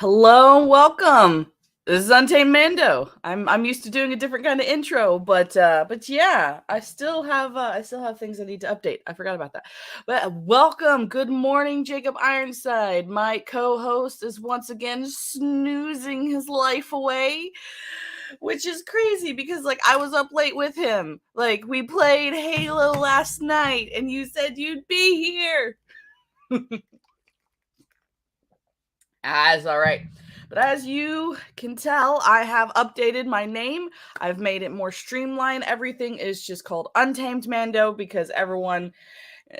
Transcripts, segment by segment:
Hello and welcome. This is Untamed Mando. I'm used to doing a different kind of intro, but yeah, I still have things I need to update. I forgot about that. But welcome. Good morning, Jacob Ironside. My co-host is once again snoozing his life away, which is crazy because I was up late with him. We played Halo last night and you said you'd be here. That's all right. But as you can tell, I have updated my name. I've made it more streamlined. Everything is just called Untamed Mando because everyone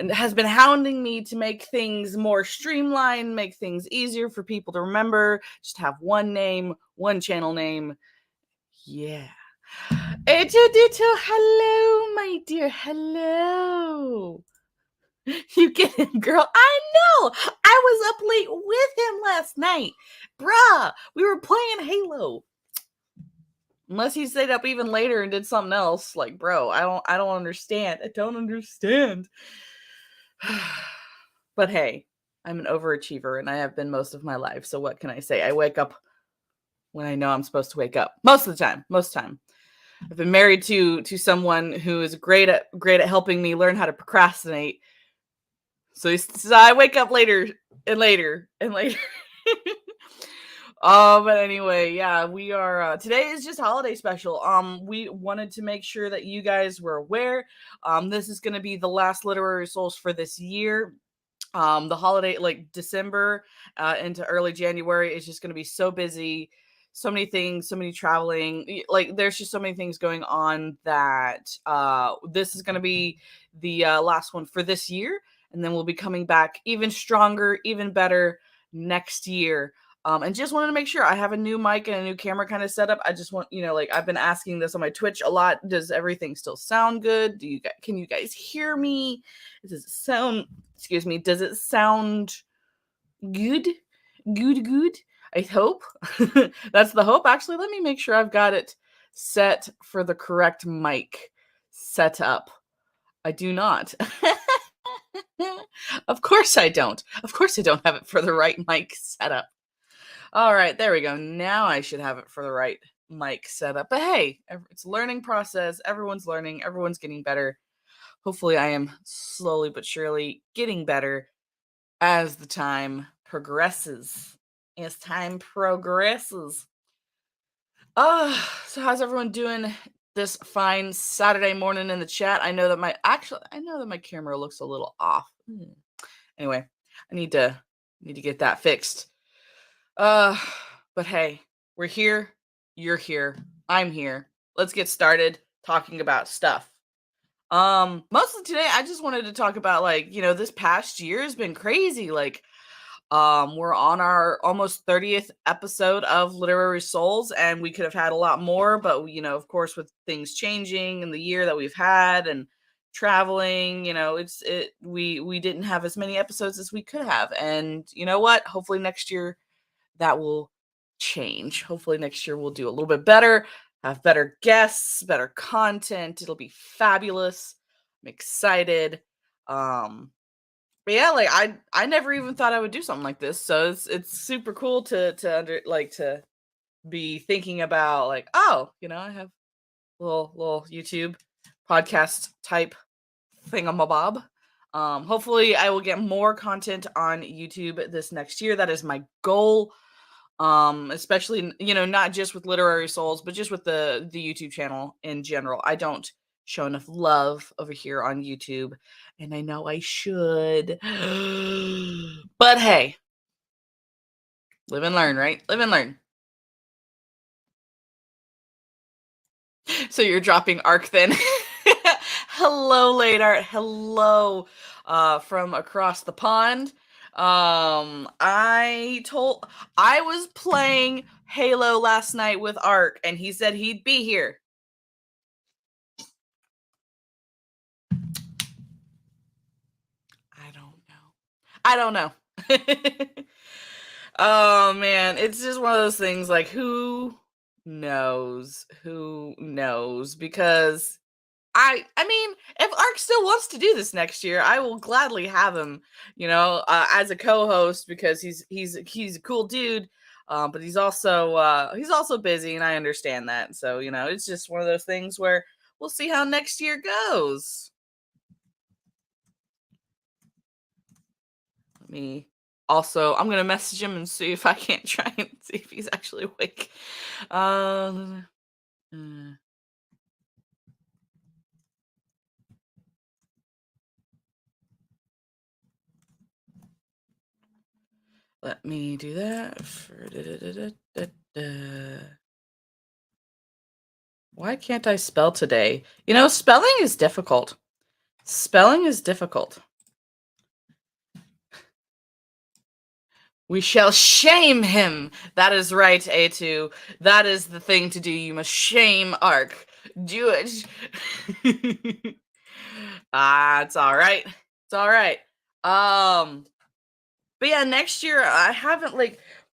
has been hounding me to make things more streamlined, make things easier for people to remember. Just have one name, one channel name. Yeah. Hello, my dear. Hello. You get him, girl. I know. I was up late with him last night. Bruh, we were playing Halo. Unless he stayed up even later and did something else. Bro, I don't understand. I don't understand. But hey, I'm an overachiever and I have been most of my life. So what can I say? I wake up when I know I'm supposed to wake up. Most of the time. I've been married to someone who is great at helping me learn how to procrastinate. So I wake up later and later and later. But anyway, yeah, we are today is just holiday special. We wanted to make sure that you guys were aware. This is gonna be the last Literary Souls for this year. The holiday, December into early January, is just gonna be so busy. So many things, so many traveling. There's just so many things going on that this is gonna be the last one for this year. And then we'll be coming back even stronger, even better next year. And just wanted to make sure I have a new mic and a new camera kind of set up. I just want, I've been asking this on my Twitch a lot. Does everything still sound good? Can you guys hear me? Does it sound, does it sound good? Good? I hope. That's the hope. Actually, let me make sure I've got it set for the correct mic setup. I do not. Of course I don't. Of course I don't have it for the right mic setup. All right, there we go. Now I should have it for the right mic setup. But hey, it's a learning process. Everyone's learning. Everyone's getting better. Hopefully I am slowly but surely getting better as the time progresses. As time progresses. So how's everyone doing this fine Saturday morning in the chat? I know that my camera looks a little off. Anyway, I need to get that fixed. But hey, we're here, you're here, I'm here. Let's get started talking about stuff. Mostly today I just wanted to talk about this past year has been crazy. We're on our almost 30th episode of Literary Souls, and we could have had a lot more, but of course, with things changing and the year that we've had and traveling, we didn't have as many episodes as we could have. And you know what? Hopefully next year that will change. Hopefully next year we'll do a little bit better, have better guests, better content. It'll be fabulous. I'm excited. But yeah, I never even thought I would do something like this. So it's super cool to be thinking about I have a little YouTube podcast type thingamabob. Hopefully I will get more content on YouTube this next year. That is my goal. Especially not just with Literary Souls, but just with the YouTube channel in general. I don't show enough love over here on YouTube, and I know I should. But hey, live and learn, right? Live and learn. So you're dropping Ark then? Hello, late art. Hello, from across the pond. I was playing Halo last night with Ark, and he said he'd be here. I don't know. Oh man, it's just one of those things who knows? Who knows? Because I mean, if Ark still wants to do this next year, I will gladly have him, as a co-host because he's a cool dude. But he's also busy, and I understand that. So it's just one of those things where we'll see how next year goes. I'm gonna message him and see if I can't try and see if he's actually awake. Uh, Let me do that. Why can't I spell today? Spelling is difficult. Spelling is difficult. We shall shame him. That is right, A2. That is the thing to do. You must shame Ark. Do it. It's all right. It's all right. But yeah, next year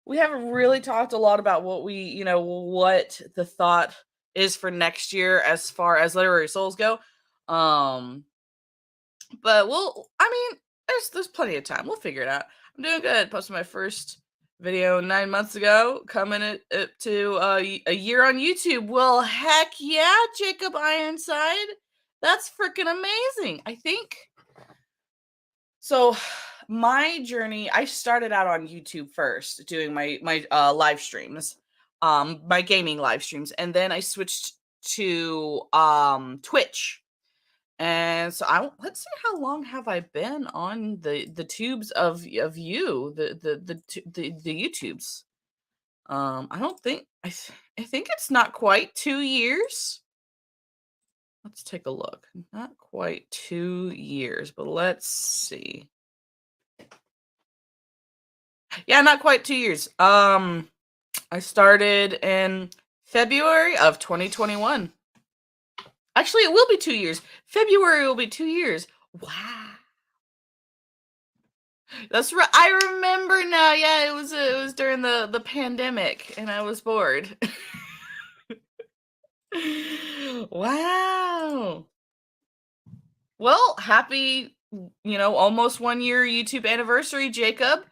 we haven't really talked a lot about what what the thought is for next year as far as literary souls go. But there's plenty of time. We'll figure it out. I'm doing good. Posted my first video 9 months ago, coming up to a year on YouTube. Well, heck yeah, Jacob Ironside. That's freaking amazing. I think so. My journey, I started out on YouTube first, doing my live streams, my gaming live streams, and then I switched to Twitch. And so let's see, how long have I been on the tubes of you, the YouTubes? I don't think I think it's not quite 2 years. Let's take a look. Not quite 2 years, but let's see. Yeah, not quite 2 years. I started in February of 2021. Actually, it will be 2 years. February will be 2 years. Wow. That's right. I remember now. Yeah, it was during the pandemic, and I was bored. Wow. Well, happy, almost 1 year YouTube anniversary, Jacob.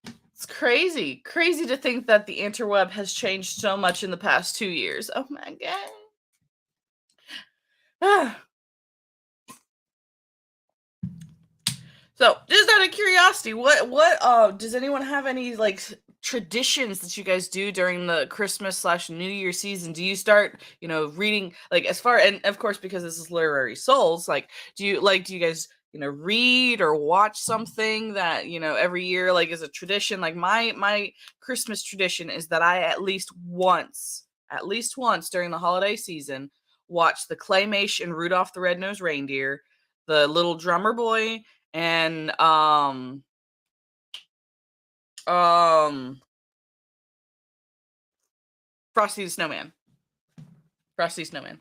It's crazy to think that the interweb has changed so much in the past 2 years. Oh my god. So, just out of curiosity, what does anyone have any traditions that you guys do during the Christmas/New Year season? Do you start, reading and of course, because this is literary souls, do you guys, read or watch something that, every year is a tradition? Like my Christmas tradition is that I at least once during the holiday season watch the claymation Rudolph the Red-Nosed Reindeer, the Little Drummer Boy, and Frosty the Snowman. Frosty the Snowman.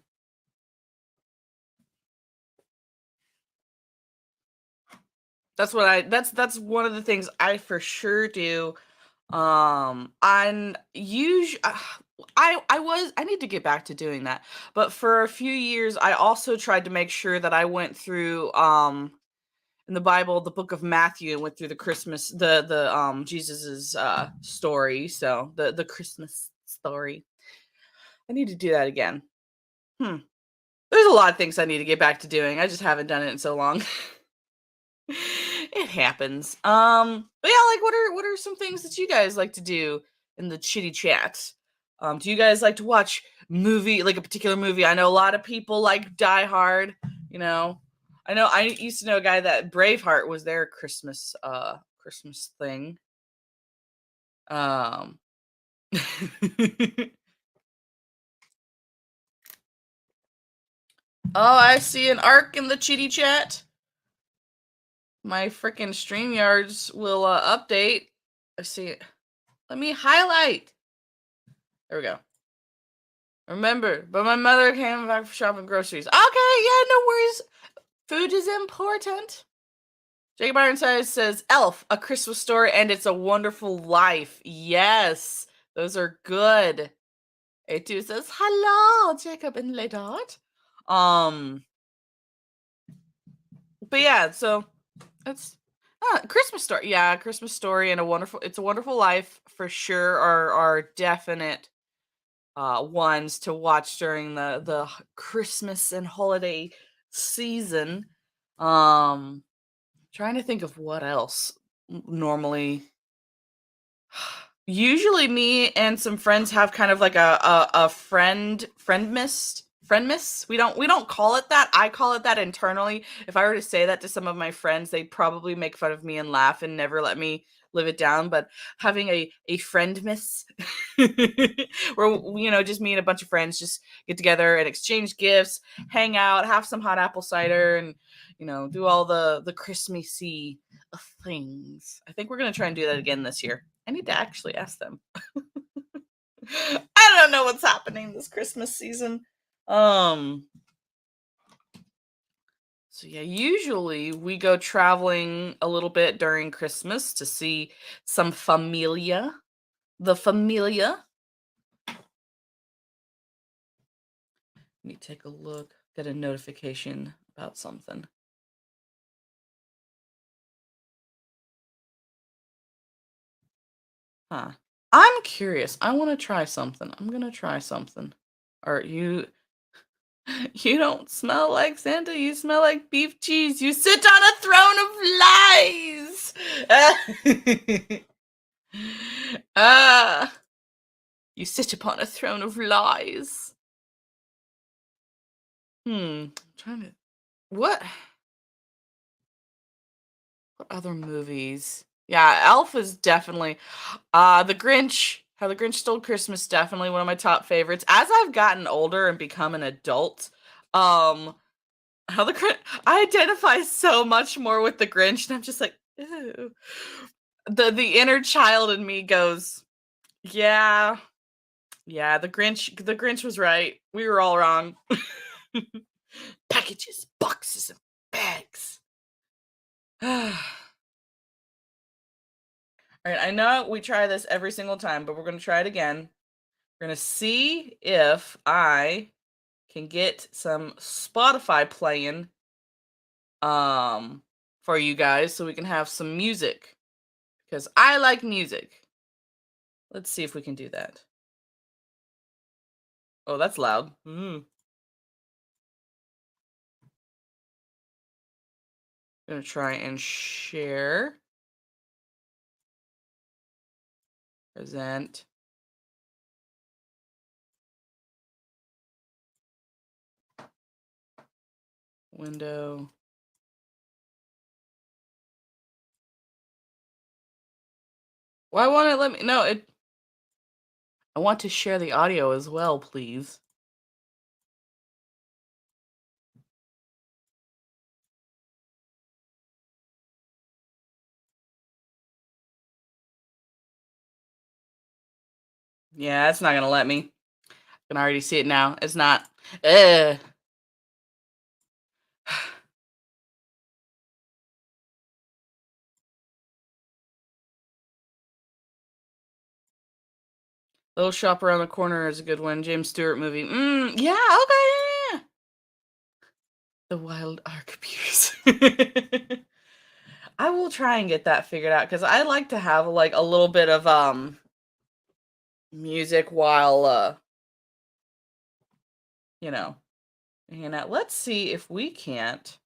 That's one of the things I for sure do. And usually I need to get back to doing that. But for a few years I also tried to make sure that I went through in the Bible, the book of Matthew, and went through the Christmas, the Jesus's story. So the Christmas story. I need to do that again. There's a lot of things I need to get back to doing. I just haven't done it in so long. It happens. But yeah, what are some things that you guys like to do in the chitty chat? Do you guys like to watch a particular movie? I know a lot of people like Die Hard, I know I used to know a guy that Braveheart was their Christmas thing. Oh, I see an Ark in the chitty chat. My freaking StreamYards will update. I see it. Let me highlight. There we go. Remember, but my mother came back for shopping groceries. Okay, yeah, no worries. Food is important. Jacob Ironside says, Elf, A Christmas Story, and It's a Wonderful Life. Yes, those are good. A2 says, hello, Jacob and Ledot. But yeah, so that's Christmas Story. Yeah, Christmas Story and It's a Wonderful Life for sure are definite ones to watch during the Christmas and holiday season. Um Trying to think of what else normally. Usually me and some friends have kind of like a friend miss. We don't call it that. I call it that internally. If I were to say that to some of my friends, they'd probably make fun of me and laugh and never let me live it down. But having a friend miss where just me and a bunch of friends just get together and exchange gifts, hang out, have some hot apple cider, and do all the Christmassy things. I think we're gonna try and do that again this year. I need to actually ask them. I don't know what's happening this Christmas season. Um, so yeah, usually we go traveling a little bit during Christmas to see some familia. The familia. Let me take a look. Get a notification about something. Huh. I'm curious. I want to try something. I'm gonna try something. Are you You don't smell like Santa, you smell like beef cheese. You sit on a throne of lies. Ah, you sit upon a throne of lies. I'm trying to what other movies? Yeah, Elf is definitely The Grinch. How the Grinch Stole Christmas, definitely one of my top favorites. As I've gotten older and become an adult, um how the Grinch I identify so much more with the Grinch, and I'm just like, ew. The inner child in me goes, yeah, yeah, the Grinch was right. We were all wrong. Packages, boxes, and bags. All right, I know we try this every single time, but we're gonna try it again. We're gonna see if I can get some Spotify playing um for you guys so we can have some music because I like music. Let's see if we can do that. Oh, that's loud. Gonna try and share, present, window. Why won't it let me? No, I want to share the audio as well, please. Yeah, it's not gonna let me. I can already see it now. It's not. Ugh. Little Shop Around the Corner is a good one. James Stewart movie. Yeah, okay. Yeah. The Wild Ark appears. I will try and get that figured out because I like to have like a little bit of music while you know hanging out. Let's see if we can't.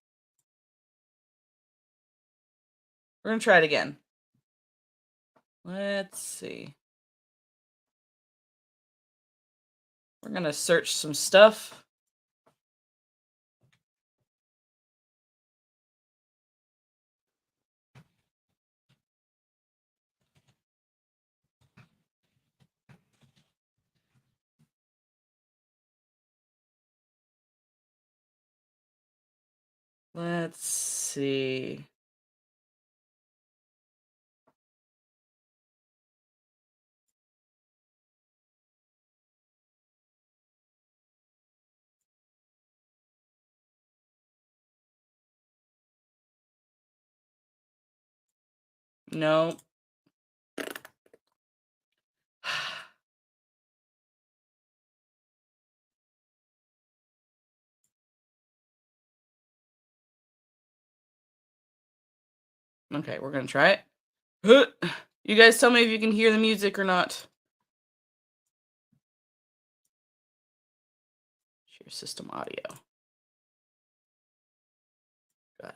We're gonna try it again. Let's see. We're gonna search some stuff. Let's see. No. Okay, we're gonna try it. You guys tell me if you can hear the music or not. Share system audio. Got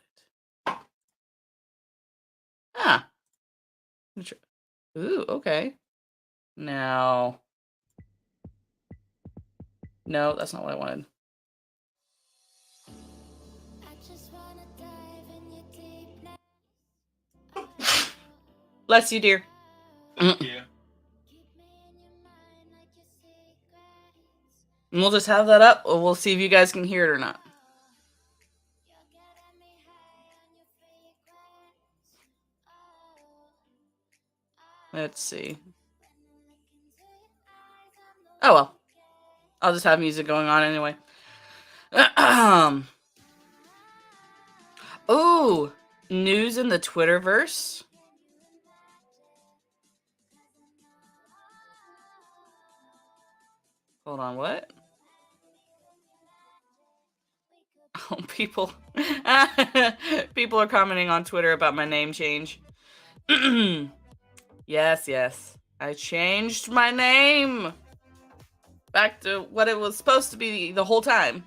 it. Ah. Ooh, okay. Now. No, that's not what I wanted. Bless you, dear. Thank you. And we'll just have that up, or we'll see if you guys can hear it or not. Let's see. Oh, well. I'll just have music going on anyway. Oh, news in the Twitterverse. Hold on, what? Oh, people are commenting on Twitter about my name change. Yes. I changed my name back to what it was supposed to be the whole time.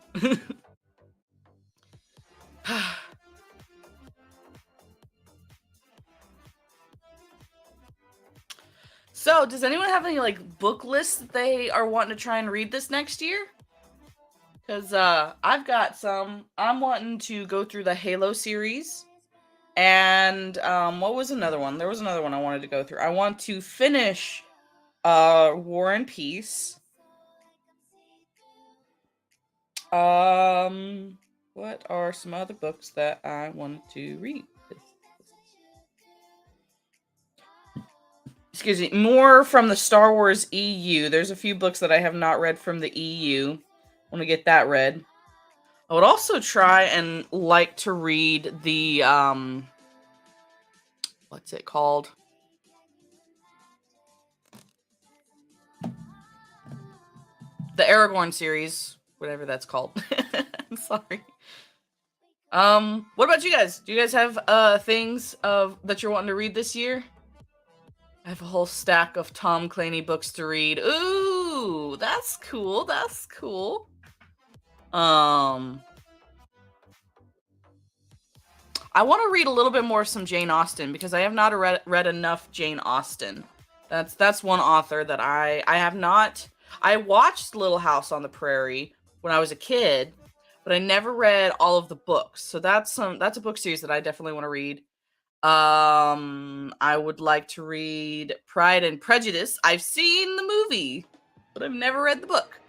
So, does anyone have any like book lists that they are wanting to try and read this next year? Because I've got some. I'm wanting to go through the Halo series. And what was another one? There was another one I wanted to go through. I want to finish War and Peace. What are some other books that I want to read? Excuse me, more from the Star Wars EU. There's a few books that I have not read from the EU. I want to get that read. I would also try and like to read the what's it called? The Aragorn series, whatever that's called. I'm sorry. What about you guys? Do you guys have things that you're wanting to read this year? I have a whole stack of Tom Clancy books to read. Ooh, that's cool. That's cool. I want to read a little bit more of some Jane Austen because I have not read enough Jane Austen. That's one author that I have not. I watched Little House on the Prairie when I was a kid, but I never read all of the books. So that's a book series that I definitely want to read. I would like to read Pride and Prejudice. I've seen the movie, but I've never read the book.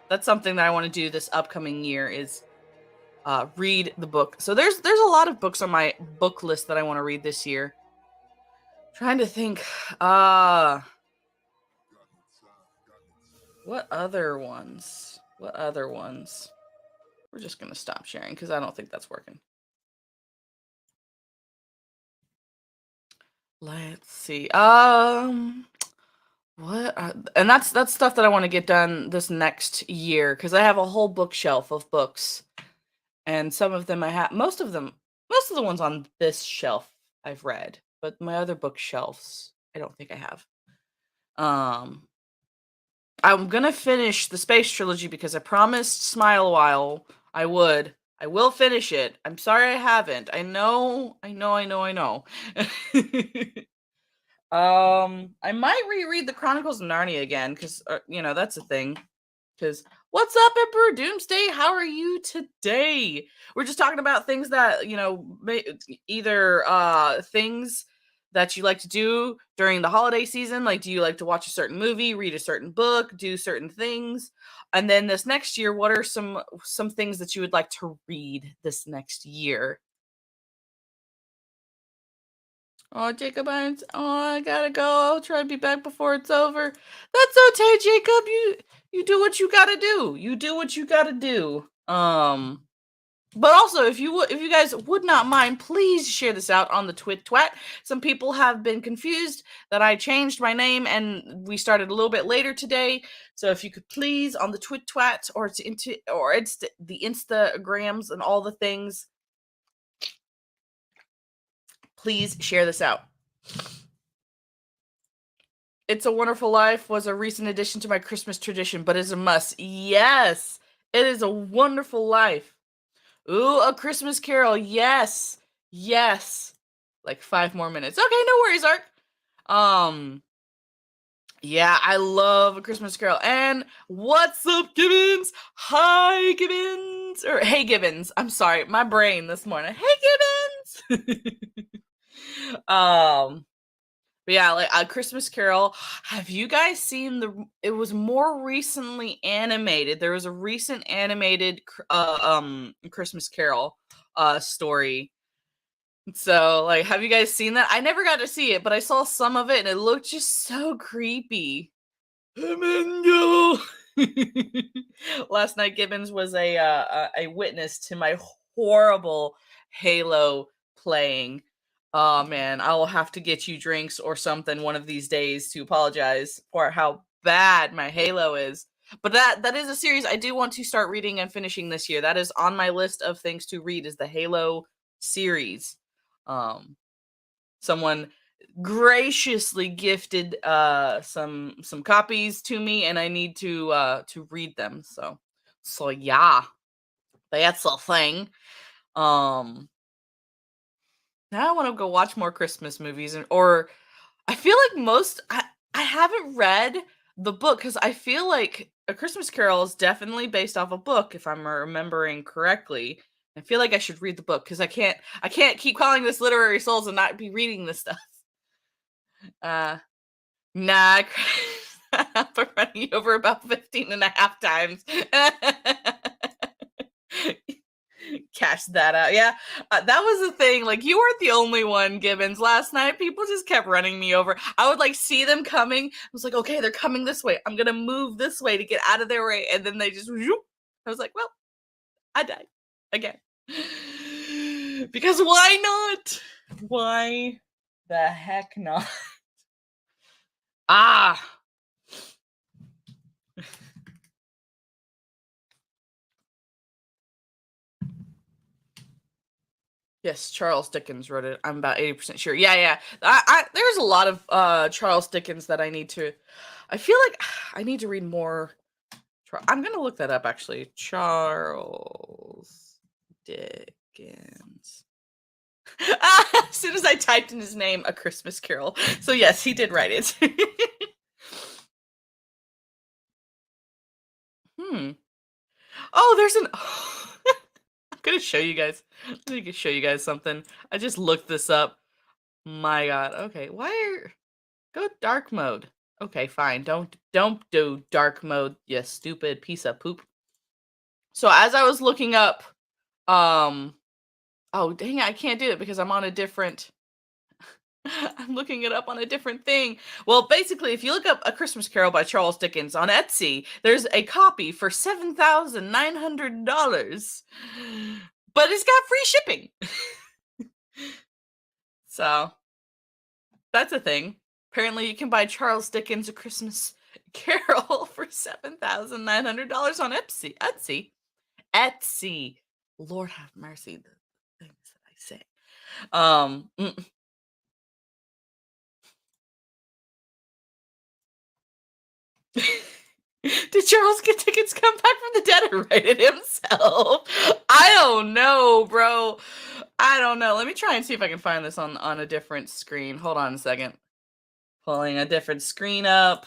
That's something that I want to do this upcoming year is read the book. So there's a lot of books on my book list that I want to read this year. Trying to think. What other ones? We're just going to stop sharing because I don't think that's working. Let's see. And that's stuff that I want to get done this next year because I have a whole bookshelf of books. And some of them I have, most of the ones on this shelf I've read, but my other bookshelves, I don't think I have. I'm gonna finish the Space Trilogy because I promised Smile a while I would. I will finish it. I'm sorry I haven't. I know. I might reread the Chronicles of Narnia again because that's a thing. Because what's up, Emperor Doomsday? How are you today? We're just talking about things that either things that you like to do during the holiday season. Like, do you like to watch a certain movie, read a certain book, do certain things? And then this next year, what are some things that you would like to read this next year? Oh, Jacob, I gotta go. I'll try to be back before it's over. That's okay, Jacob. You do what you gotta do. You do what you gotta do. But also, if you guys would not mind, please share this out on the Twit-Twat. Some people have been confused that I changed my name and we started a little bit later today. So if you could please on the Twit-Twat or it's the Instagrams and all the things, Please share this out. It's a Wonderful Life was a recent addition to my Christmas tradition, but is a must. Yes, it is a Wonderful Life. Ooh, A Christmas Carol. Yes, yes. Like 5 more minutes. Okay, no worries, Ark. Yeah, I love A Christmas Carol. And what's up, Gibbons? Hi, Gibbons. Or hey, Gibbons. I'm sorry, my brain this morning. Hey, Gibbons. But yeah, like A Christmas Carol. Have you guys seen it was more recently animated. There was a recent animated Christmas Carol story. So, like, have you guys seen that? I never got to see it, but I saw some of it and it looked just so creepy. Last night, Gibbons was a witness to my horrible Halo playing. Oh man, I will have to get you drinks or something one of these days to apologize for how bad my Halo is. But that is a series I do want to start reading and finishing this year. That is on my list of things to read, is the Halo series. Someone graciously gifted some copies to me, and I need to read them. So yeah, that's a thing. Now I want to go watch more Christmas movies, or I feel like I haven't read the book, because I feel like A Christmas Carol is definitely based off a book, if I'm remembering correctly. I feel like I should read the book, because I can't keep calling this Literary Souls and not be reading this stuff. Nah, I've been running you over about 15 and a half times. Cash that out. Yeah, that was the thing. Like, you weren't the only one, Gibbons. Last night, people just kept running me over. I would, like, see them coming. I was like, okay, they're coming this way. I'm gonna move this way to get out of their way. And then they just, whoop. I was like, well, I died. Again. Because why not? Why the heck not? Ah! Yes, Charles Dickens wrote it. I'm about 80% sure. Yeah. There's a lot of Charles Dickens that I need to. I feel like I need to read more. I'm gonna look that up actually. Charles Dickens. As soon as I typed in his name, A Christmas Carol. So yes, he did write it. Oh, there's an. I'm gonna show you guys. Let me show you guys something. I just looked this up. My God. Okay, go dark mode? Okay, fine. Don't do dark mode, you stupid piece of poop. So as I was looking up, oh dang it, I can't do it because I'm on a different. I'm looking it up on a different thing. Well, basically, if you look up A Christmas Carol by Charles Dickens on Etsy, there's a copy for $7,900, but it's got free shipping. So that's a thing. Apparently, you can buy Charles Dickens' A Christmas Carol for $7,900 on Etsy. Etsy. Lord have mercy, the things that I say. Did Charles get tickets come back from the dead or write it himself? I don't know, bro. I don't know. Let me try and see if I can find this on a different screen. Hold on a second. Pulling a different screen up.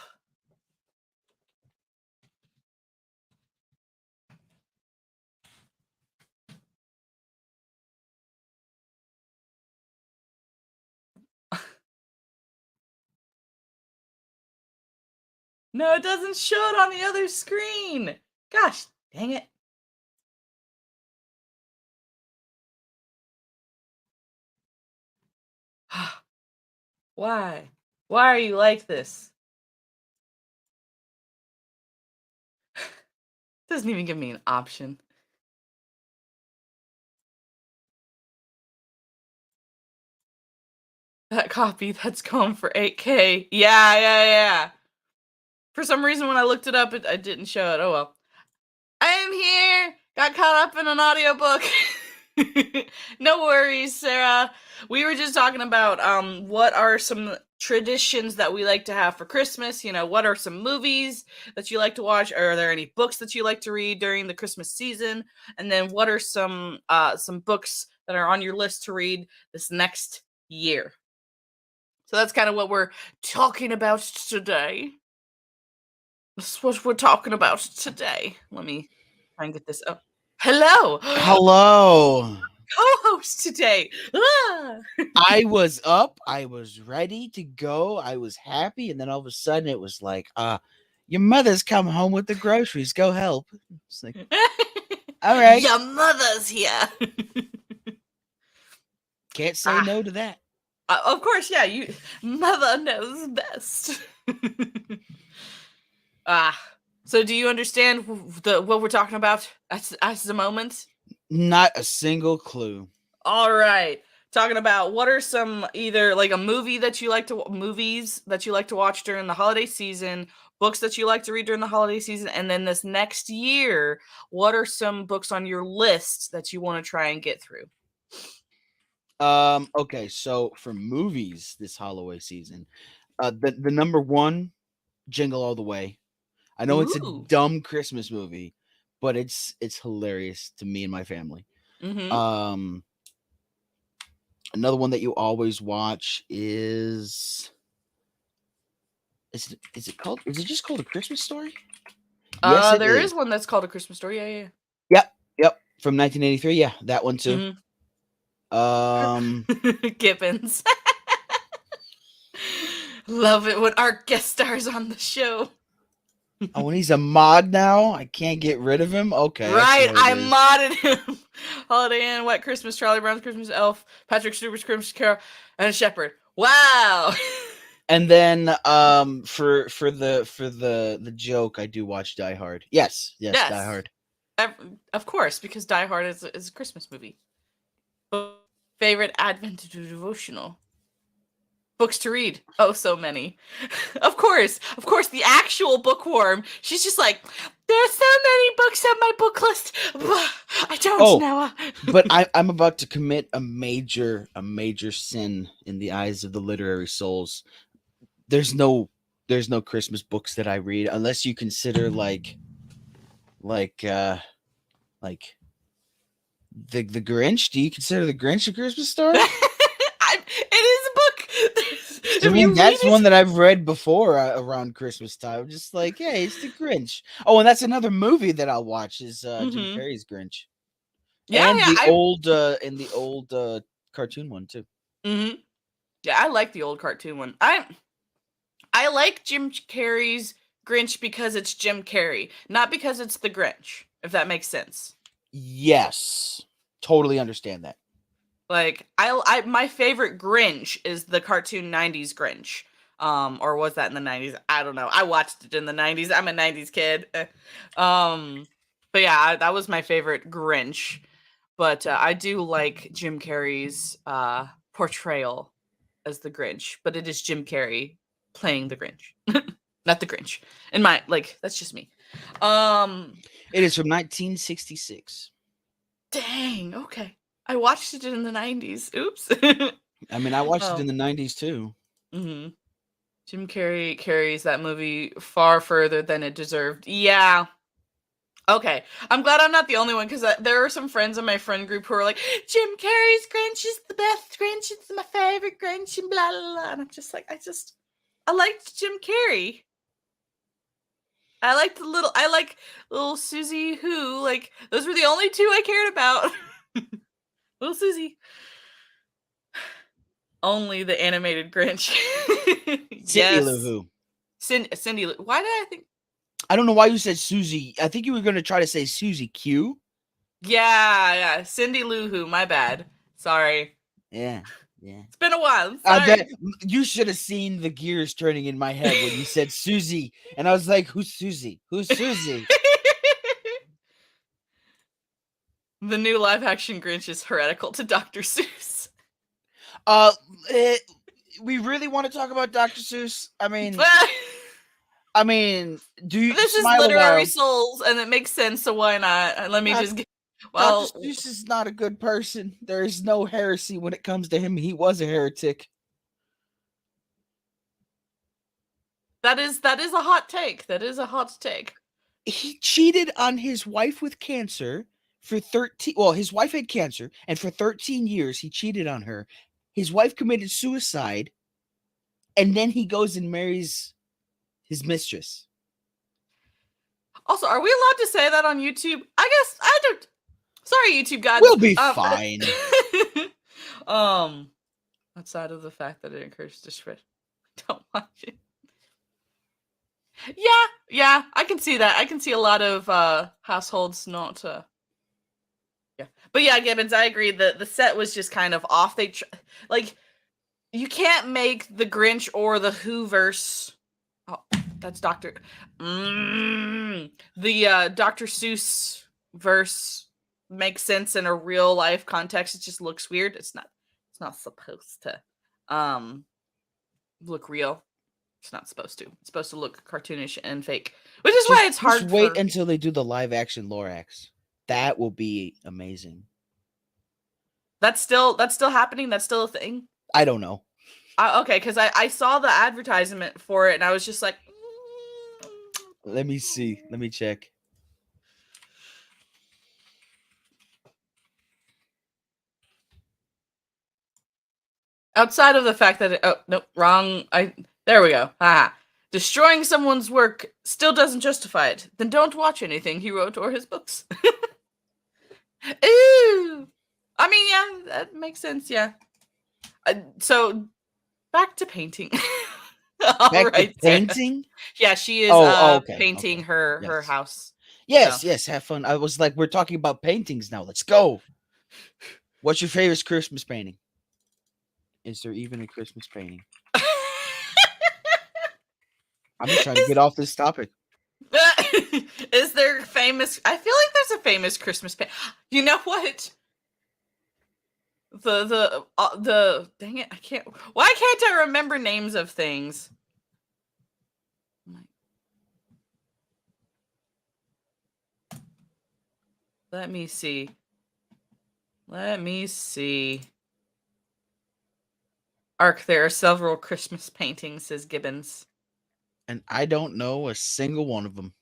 No, it doesn't show it on the other screen. Gosh, dang it. Why? Why are you like this? Doesn't even give me an option. That copy that's going for 8K. Yeah. For some reason, when I looked it up, I didn't show it. Oh well. I am here. Got caught up in an audiobook. No worries, Sarah. We were just talking about what are some traditions that we like to have for Christmas. What are some movies that you like to watch? Are there any books that you like to read during the Christmas season? And then what are some books that are on your list to read this next year? So that's kind of what we're talking about today. That's what we're talking about today. Let me try and get this up. Hello. Hello. Co-host today. Ah! I was up. I was ready to go. I was happy. And then all of a sudden it was like, your mother's come home with the groceries. Go help. It's like, all right. Your mother's here. Can't say no to that. Of course, yeah. Mother knows best. So do you understand what we're talking about at the moment? Not a single clue. All right. Talking about what are some either like a movie that you like to movies that you like to watch during the holiday season, books that you like to read during the holiday season, and then this next year, what are some books on your list that you want to try and get through? Okay, so for movies this holiday season, the number one, Jingle All the Way. I know it's a Ooh. dumb Christmas movie, but it's hilarious to me and my family. Mm-hmm. Another one that you always watch is it just called A Christmas Story? Yes, it There is. is one that's called A Christmas Story. Yeah. Yep. From 1983. Yeah, that one too. Gibbons. Love it when Art guest stars on the show. Oh, and he's a mod now. I can't get rid of him. Okay, Right, I modded him. Holiday Inn, White Christmas, Charlie Brown's Christmas, Elf, Patrick Stewart's Christmas Carol, and a Shepherd. Wow. And then for the joke, I do watch Die Hard. Yes, Die Hard. Of course, because Die Hard is a Christmas movie. Favorite Advent devotional. Books to read. Oh, so many. Of course, the actual bookworm. She's just like, there's so many books on my book list. I don't know. But I'm about to commit a major sin in the eyes of the literary souls. There's no Christmas books that I read unless you consider like the Grinch. Do you consider the Grinch a Christmas story? It is a book. I mean, that's one that I've read before around Christmas time. Just like, hey, it's the Grinch. Oh, and that's another movie that I'll watch is Jim Carrey's Grinch. Yeah, and the old cartoon one too. Mm-hmm. Yeah, I like the old cartoon one. I like Jim Carrey's Grinch because it's Jim Carrey, not because it's the Grinch, if that makes sense. Yes. Totally understand that. Like, I my favorite Grinch is the cartoon 90s Grinch. Or was that in the 90s? I don't know. I watched it in the 90s. I'm a 90s kid. But yeah, that was my favorite Grinch. But I do like Jim Carrey's portrayal as the Grinch, but it is Jim Carrey playing the Grinch. Not the Grinch. In my that's just me. It is from 1966. Dang, okay. I watched it in the 90s. Oops. I mean, I watched it in the 90s too. Mm-hmm. Jim Carrey carries that movie far further than it deserved. Yeah. Okay. I'm glad I'm not the only one, because there are some friends in my friend group who are like, Jim Carrey's Grinch is the best Grinch. It's my favorite Grinch and blah, blah, blah. And I'm just like, I liked Jim Carrey. I like little Susie Who. Like, those were the only two I cared about. Little Susie. Only the animated Grinch. Cindy Lou Who. Cindy Lou. Why did I think? I don't know why you said Susie. I think you were going to try to say Susie Q. Yeah. Cindy Lou Who. My bad. Sorry. Yeah. It's been a while. Sorry. You should have seen the gears turning in my head when you said Susie. And I was like, who's Susie? Who's Susie? The new live-action Grinch is heretical to Dr. Seuss. We really want to talk about Dr. Seuss? I mean, do you? This is literary souls, and it makes sense. So why not? Let me just. Dr. Well, Seuss is not a good person. There is no heresy when it comes to him. He was a heretic. that is a hot take. That is a hot take. He cheated on his wife with cancer for 13. Well, his wife had cancer, and for 13 years he cheated on her. His wife committed suicide, and then he goes and marries his mistress. Also, are we allowed to say that on YouTube? I guess I don't. Sorry, YouTube gods. We'll be fine. Outside of the fact that it encourages disrespect, don't watch it. Yeah, I can see that. I can see a lot of households not. Yeah, but yeah, Gibbons, I agree. The set was just kind of off. Like, you can't make the Grinch or the Whoverse. Oh, that's Doctor. The Dr. Seuss verse makes sense in a real life context. It just looks weird. It's not supposed to look real. It's not supposed to. It's supposed to look cartoonish and fake, which is why it's hard. Just wait until they do the live action Lorax. That will be amazing. That's still happening. That's still a thing. I don't know. Okay, because I saw the advertisement for it and I was just like, Let me see. Let me check. outside of the fact that wrong. There we go. Destroying someone's work still doesn't justify it. Then don't watch anything he wrote or his books. Ooh. I mean, yeah, that makes sense. Yeah. So back to painting. Back to painting? Yeah, she is okay, painting her house. Yes, yes, have fun. I was like, we're talking about paintings now. Let's go. What's your favorite Christmas painting? Is there even a Christmas painting? I'm just trying to get off this topic. Is there famous? I feel like there's a famous Christmas painting. You know what? The dang it, I can't. Why can't I remember names of things? Let me see. Ark, there are several Christmas paintings, says Gibbons. And I don't know a single one of them.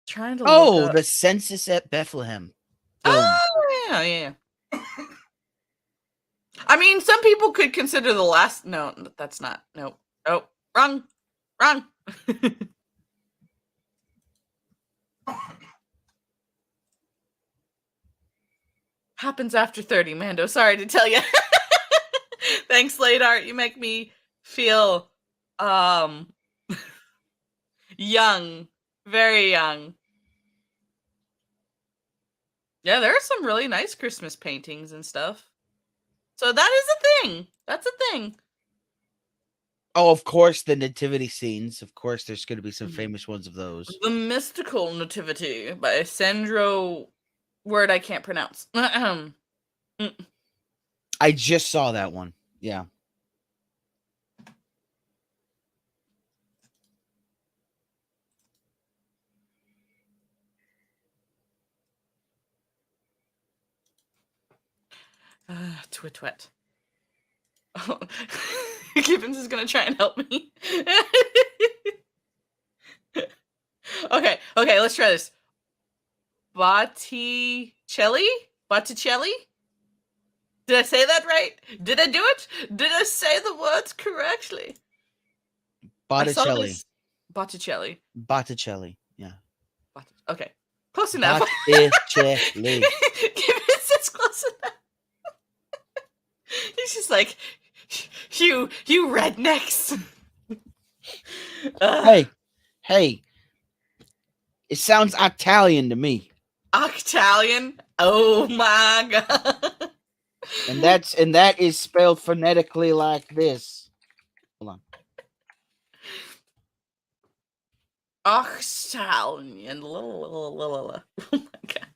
Trying to look up. The census at Bethlehem. Oh, yeah. I mean, some people could consider the last. No, that's not. No. Oh, wrong. Happens after 30, Mando. Sorry to tell you. Thanks, Late Art. You make me feel young. Very young. Yeah, there are some really nice Christmas paintings and stuff. So that is a thing. That's a thing. Oh, of course, the nativity scenes. Of course, there's going to be some famous ones of those. The Mystical Nativity by Sandro, word I can't pronounce. I just saw that one. Yeah. Twit. Oh. Gibbons is gonna try and help me. Okay, let's try this. Botticelli? Did I say that right? Did I do it? Did I say the words correctly? Botticelli. Botticelli. Yeah. Okay. Close enough. Botticelli. Gibbons is close enough. He's just like, you rednecks. Hey. It sounds Italian to me. Octalion? Oh my god. And that is spelled phonetically like this. Hold on. Octalion. Oh my god.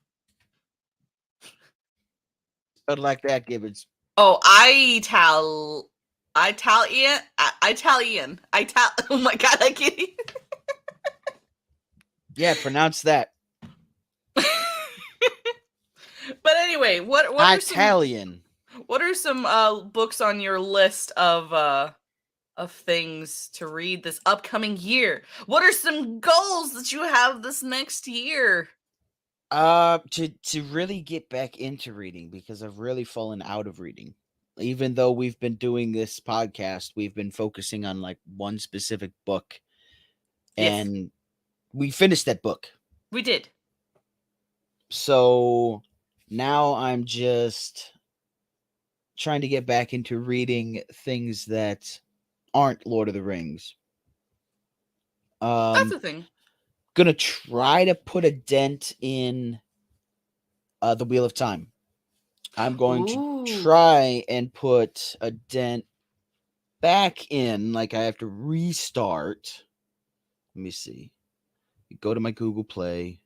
Spelled like that, Gibbons. Oh, Italian. Italian. Oh my god, I can't. Yeah, pronounce that. But anyway, what are some Italian. books on your list of things to read this upcoming year? What are some goals that you have this next year? To really get back into reading, because I've really fallen out of reading. Even though we've been doing this podcast, we've been focusing on like one specific book, Yes, and we finished that book. we did. So now I'm just trying to get back into reading things that aren't Lord of the Rings. That's the thing. Gonna try to put a dent in the Wheel of Time. I'm going Ooh. to try and put a dent back in. Like, I have to restart. Let me see. Go to my Google Play.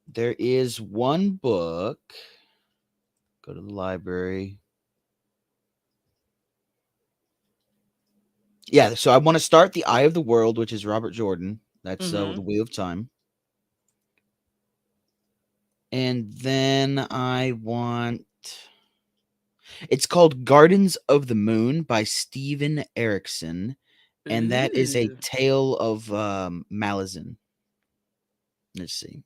There is one book. Go to the library. Yeah, so I want to start The Eye of the World, which is Robert Jordan. That's the Wheel of Time. And then I want... It's called Gardens of the Moon by Steven Erikson. And that is a Ooh. tale of Malazan. Let's see.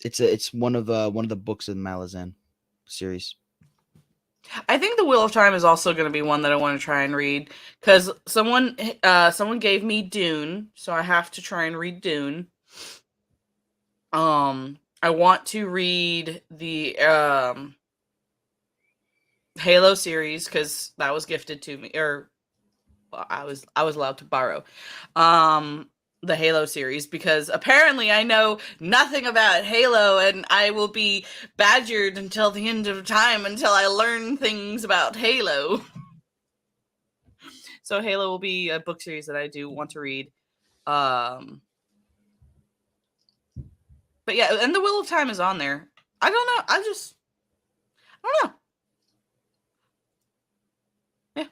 It's one of the books of the Malazan series. I think The Wheel of Time is also going to be one that I want to try and read, because someone gave me Dune, so I have to try and read Dune. I want to read the Halo series, because that was gifted to me, or I was allowed to borrow the Halo series, because apparently I know nothing about Halo, and I will be badgered until the end of time until I learn things about Halo. So Halo will be a book series that I do want to read. But yeah, and the Wheel of Time is on there. I don't know. I don't know. Yeah.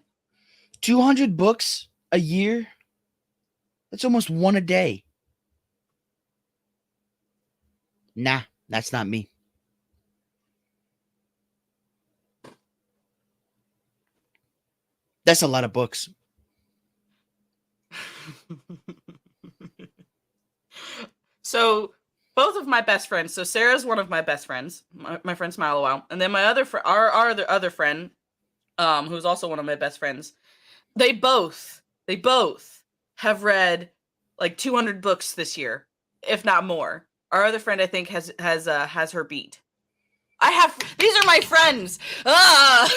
200 books a year? That's almost one a day. Nah, that's not me. That's a lot of books. So both of my best friends. So Sarah's one of my best friends. My friend Smile a while, and then my other our other friend, who's also one of my best friends. They both have read like 200 books this year, if not more. Our other friend, I think, has her beat. These are my friends. Ah!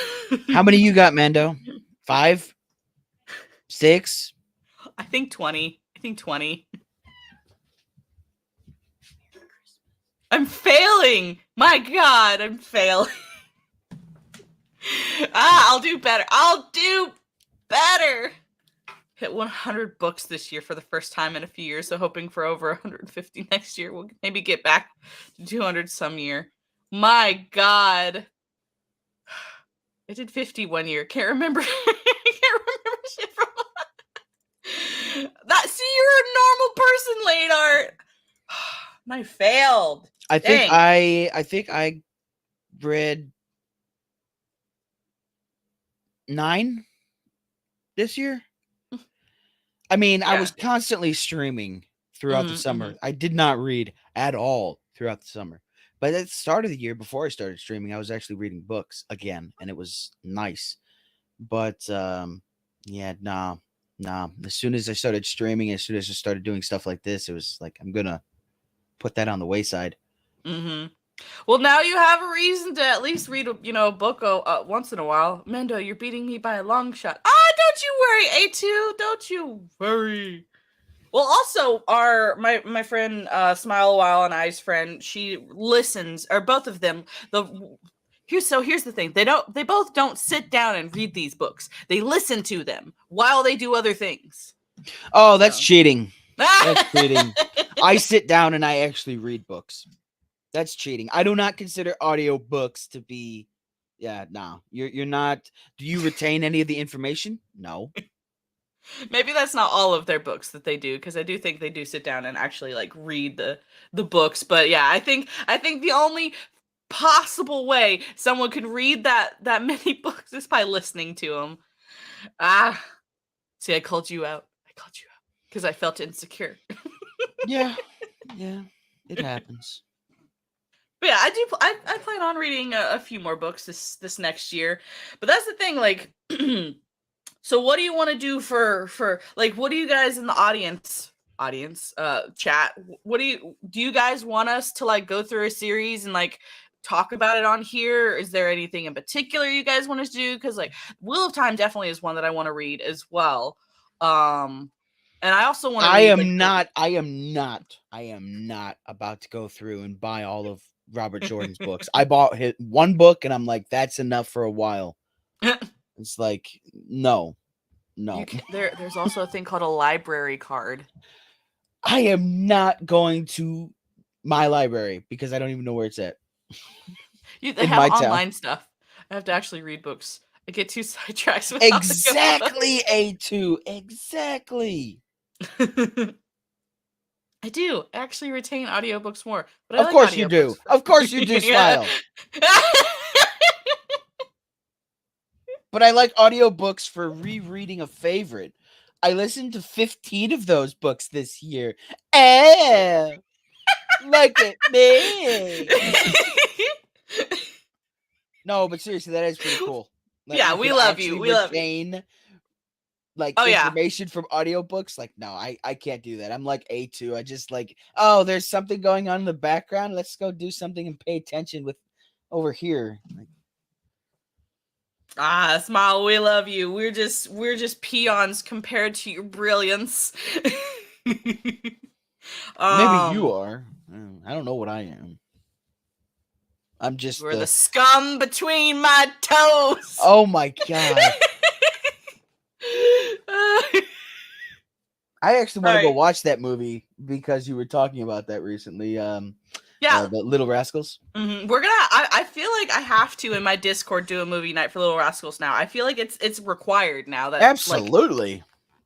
How many you got, Mando? 5? 6? I think 20. I'm failing. My God, I'm failing. I'll do better. Hit 100 books this year for the first time in a few years, so hoping for over 150 next year. We'll maybe get back to 200 some year. My God. I did 50 one year. Can't remember. Shit from that. See, you're a normal person, late art. I failed. I think I read 9 this year. I mean, I was constantly streaming throughout the summer. I did not read at all throughout the summer. But at the start of the year, before I started streaming, I was actually reading books again, and it was nice. But yeah, nah. As soon as I started streaming, as soon as I started doing stuff like this, it was like, I'm gonna put that on the wayside. Well, now you have a reason to at least read, a book once in a while. Mendo, you're beating me by a long shot. Don't you worry, A2. Don't you worry. Well, also, my friend Smile a While and I's friend, she listens, or both of them. Here's the thing. They both don't sit down and read these books. They listen to them while they do other things. Oh, that's cheating. That's cheating. I sit down and I actually read books. That's cheating. I do not consider audiobooks to be Yeah, no. You're not. Do you retain any of the information? No. Maybe that's not all of their books that they do, because I do think they do sit down and actually like read the books. But yeah, I think the only possible way someone could read that many books is by listening to them. Ah, see, I called you out. I called you out because I felt insecure. Yeah. Yeah. It happens. But yeah, I do. I plan on reading a few more books this next year. But that's the thing, like. So what do you want to do for like, what do you guys in the audience chat, what do you guys want us to like go through a series and like talk about it on here? Is there anything in particular you guys want us to do? Because like Wheel of Time definitely is one that I want to read as well. And I also want to I read like am not. I am not. I am not about to go through and buy all of Robert Jordan's books. I bought one book, and I'm like, that's enough for a while. It's like, no. there's also a thing called a library card. I am not going to my library because I don't even know where it's at. They In have my town. online stuff. I have to actually read books. I get too sidetracked. Exactly, A2. Exactly. I do actually retain audiobooks more, but I Of like course you do. audiobooks. Of course you do, Smile. But I like audiobooks for rereading a favorite. I listened to 15 of those books this year. Look at me. No, but seriously, that is pretty cool. That Yeah, you we can love actually you. We love you. retain like Oh yeah. information from audiobooks. Like, no, I can't do that. I'm like A2. I just like, oh, there's something going on in the background. Let's go do something and pay attention with over here. Like, Smile, we love you. We're just peons compared to your brilliance. maybe you are. I don't know what I am. I'm just We're the scum between my toes. Oh my god. I actually want to go watch that movie because you were talking about that recently. Yeah, the Little Rascals. Mm-hmm. We're gonna. I feel like I have to in my Discord do a movie night for Little Rascals now. I feel like it's required now. That absolutely. Like,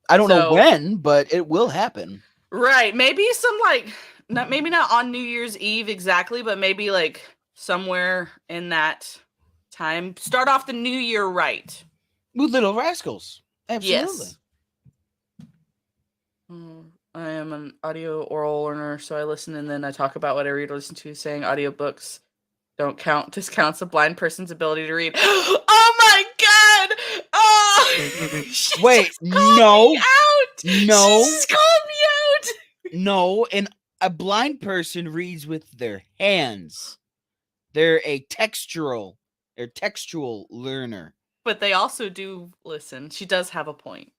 I don't know when, but it will happen. Right? Maybe some like maybe not on New Year's Eve exactly, but maybe like somewhere in that time. Start off the new year right with Little Rascals. Absolutely. Yes. I am an audio oral learner, so I listen and then I talk about what I read or listen to, saying audiobooks don't count. Discounts a blind person's ability to read. Oh my god! Oh, wait, no. She just called me out. No, and a blind person reads with their hands. They're a textual learner. But they also do listen. She does have a point.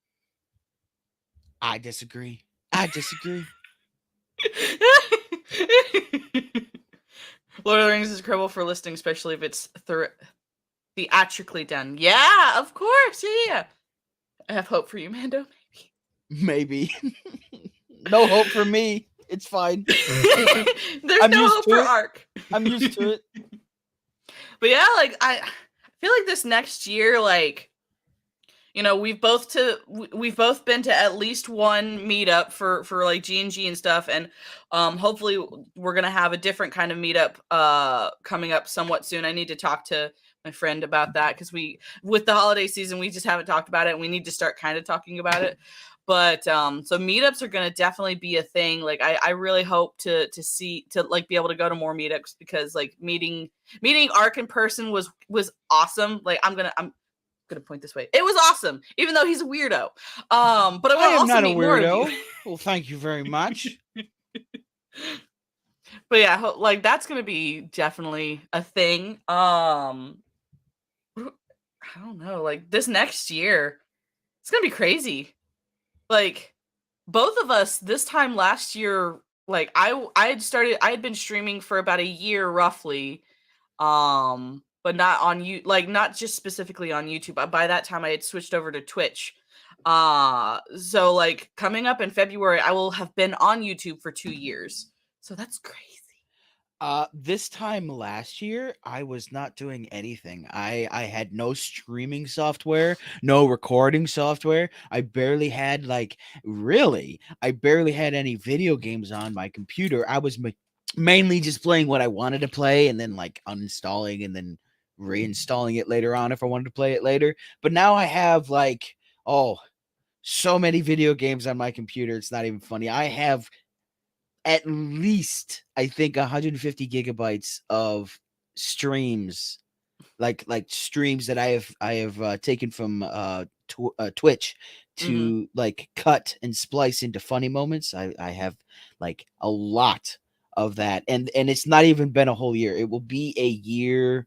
I disagree. Lord of the Rings is incredible for listening, especially if it's theatrically done. Yeah, of course. Yeah. I have hope for you, Mando. Maybe. No hope for me. It's fine. There's no hope for Ark. I'm used to it. But yeah, like I feel like this next year, like, you know, we've both been to at least one meetup for like G&G and stuff, and hopefully we're gonna have a different kind of meetup coming up somewhat soon. I need to talk to my friend about that because with the holiday season we just haven't talked about it, and we need to start kind of talking about it. But so meetups are gonna definitely be a thing. Like I really hope to like be able to go to more meetups, because like meeting Ark in person was awesome. Like I'm gonna point this way. It was awesome, even though he's a weirdo. But I am not a weirdo. Well, thank you very much. But yeah, like that's gonna be definitely a thing. I don't know. Like this next year, it's gonna be crazy. Like both of us this time last year, like I had been streaming for about a year roughly. But not on not just specifically on YouTube. By that time I had switched over to Twitch. So like coming up in February, I will have been on YouTube for 2 years. So that's crazy. This time last year, I was not doing anything. I had no streaming software, no recording software. I barely had I barely had any video games on my computer. I was mainly just playing what I wanted to play and then like uninstalling and then reinstalling it later on if I wanted to play it later. But now I have oh, so many video games on my computer. It's not even funny. I have at least I think 150 gigabytes of streams, like streams that I have taken from Twitch Mm-hmm. to like cut and splice into funny moments. I have like a lot of that, and it's not even been a whole year. It will be a year.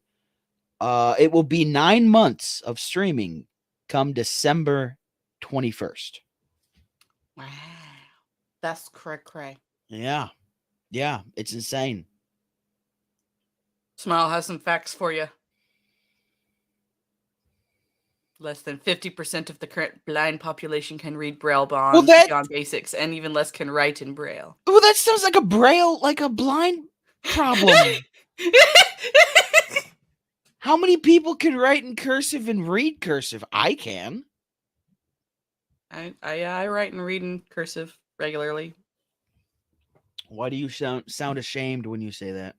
It will be 9 months of streaming come December 21st. Wow. That's cray. Yeah, yeah, it's insane. Smile has some facts for you. Less than 50% of the current blind population can read Braille Well, beyond basics, and even less can write in Braille. that sounds like a braille, like a blind problem. How many people can write in cursive and read cursive? I can. I write and read in cursive regularly. Why do you sound ashamed when you say that?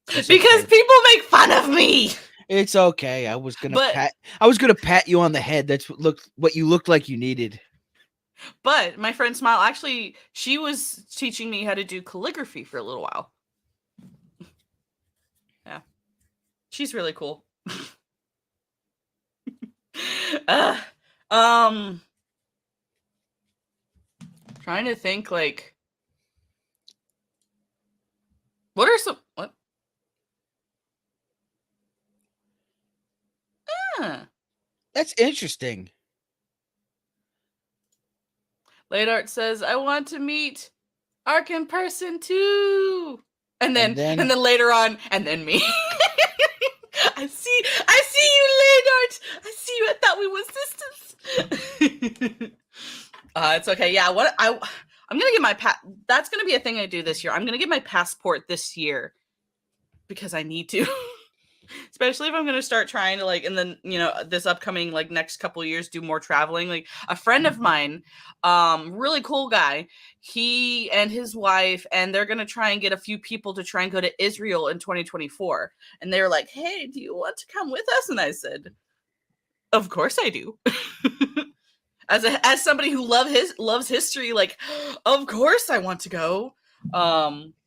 Because people make fun of me. It's okay. I was gonna pat you on the head. That's what you looked like you needed. But my friend Smile, actually, she was teaching me how to do calligraphy for a little while. Yeah. She's really cool. Trying to think, like, what are some, what? That's interesting. Late Art says, I want to meet Ark in person too. And then later on, and then me. I see you, Late Art. I see you. I thought we were sisters. It's okay. Yeah, I'm gonna get my that's gonna be a thing I do this year. I'm gonna get my passport this year because I need to. Especially if I'm going to start trying to like in the this upcoming like next couple of years do more traveling. Like a friend of mine, really cool guy, he and his wife, and they're going to try and get a few people to try and go to Israel in 2024. And they were like, hey, do you want to come with us? And I said, of course I do. As somebody who loves history, like, of course I want to go.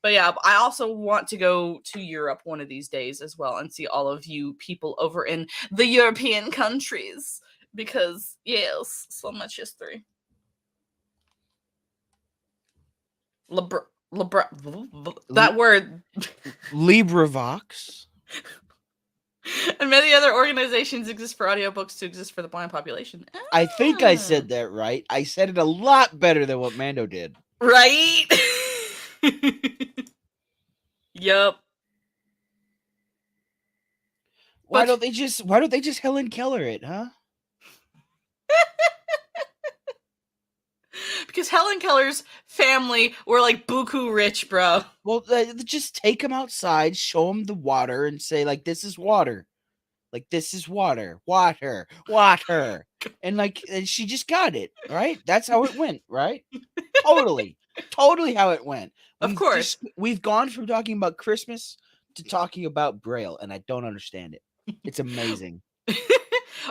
But yeah, I also want to go to Europe one of these days as well and see all of you people over in the European countries because yes, so much history. That word. LibriVox. And many other organizations exist for audiobooks to exist for the blind population. I think I said that right. I said it a lot better than what Mando did. Right? Yup. Why don't they just Helen Keller it, huh? Because Helen Keller's family were like buku rich, bro. Well, just take them outside, show them the water, and say like, "This is water, like this is water, water, and she just got it right. That's how it went, right? Totally how it went. Of course, we've gone from talking about Christmas to talking about Braille, and I don't understand it. It's amazing.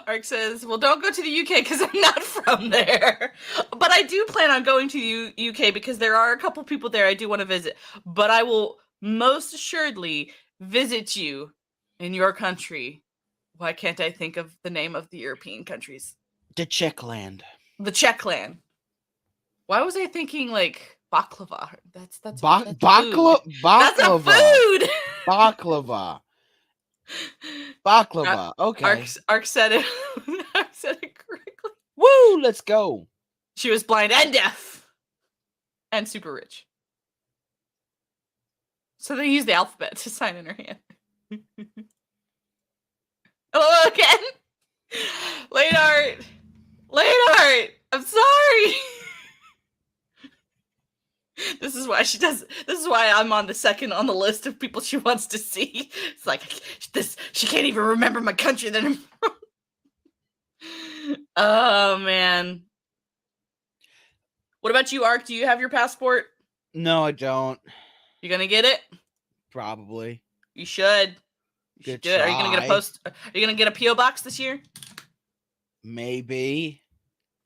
Ark says, well, don't go to the UK because I'm not from there. But I do plan on going to the UK because there are a couple people there I do want to visit. But I will most assuredly visit you in your country. Why can't I think of the name of the European countries? The Czechland. The Czechland. Why was I thinking like baklava? That's baklava. That's a food. Baklava. Okay. Ark said it. Ark said it correctly. Woo! Let's go. She was blind and deaf, and super rich. So they used the alphabet to sign in her hand. Oh, again. Late Art. I'm sorry. This is why she does. This is why I'm on the second on the list of people she wants to see. It's like this. She can't even remember my country that I'm from. Oh man. What about you, Ark? Do you have your passport? No, I don't. You gonna get it? Probably. You should. You should Good do it. Are you gonna get a try. post? Are you gonna get a PO box this year? Maybe.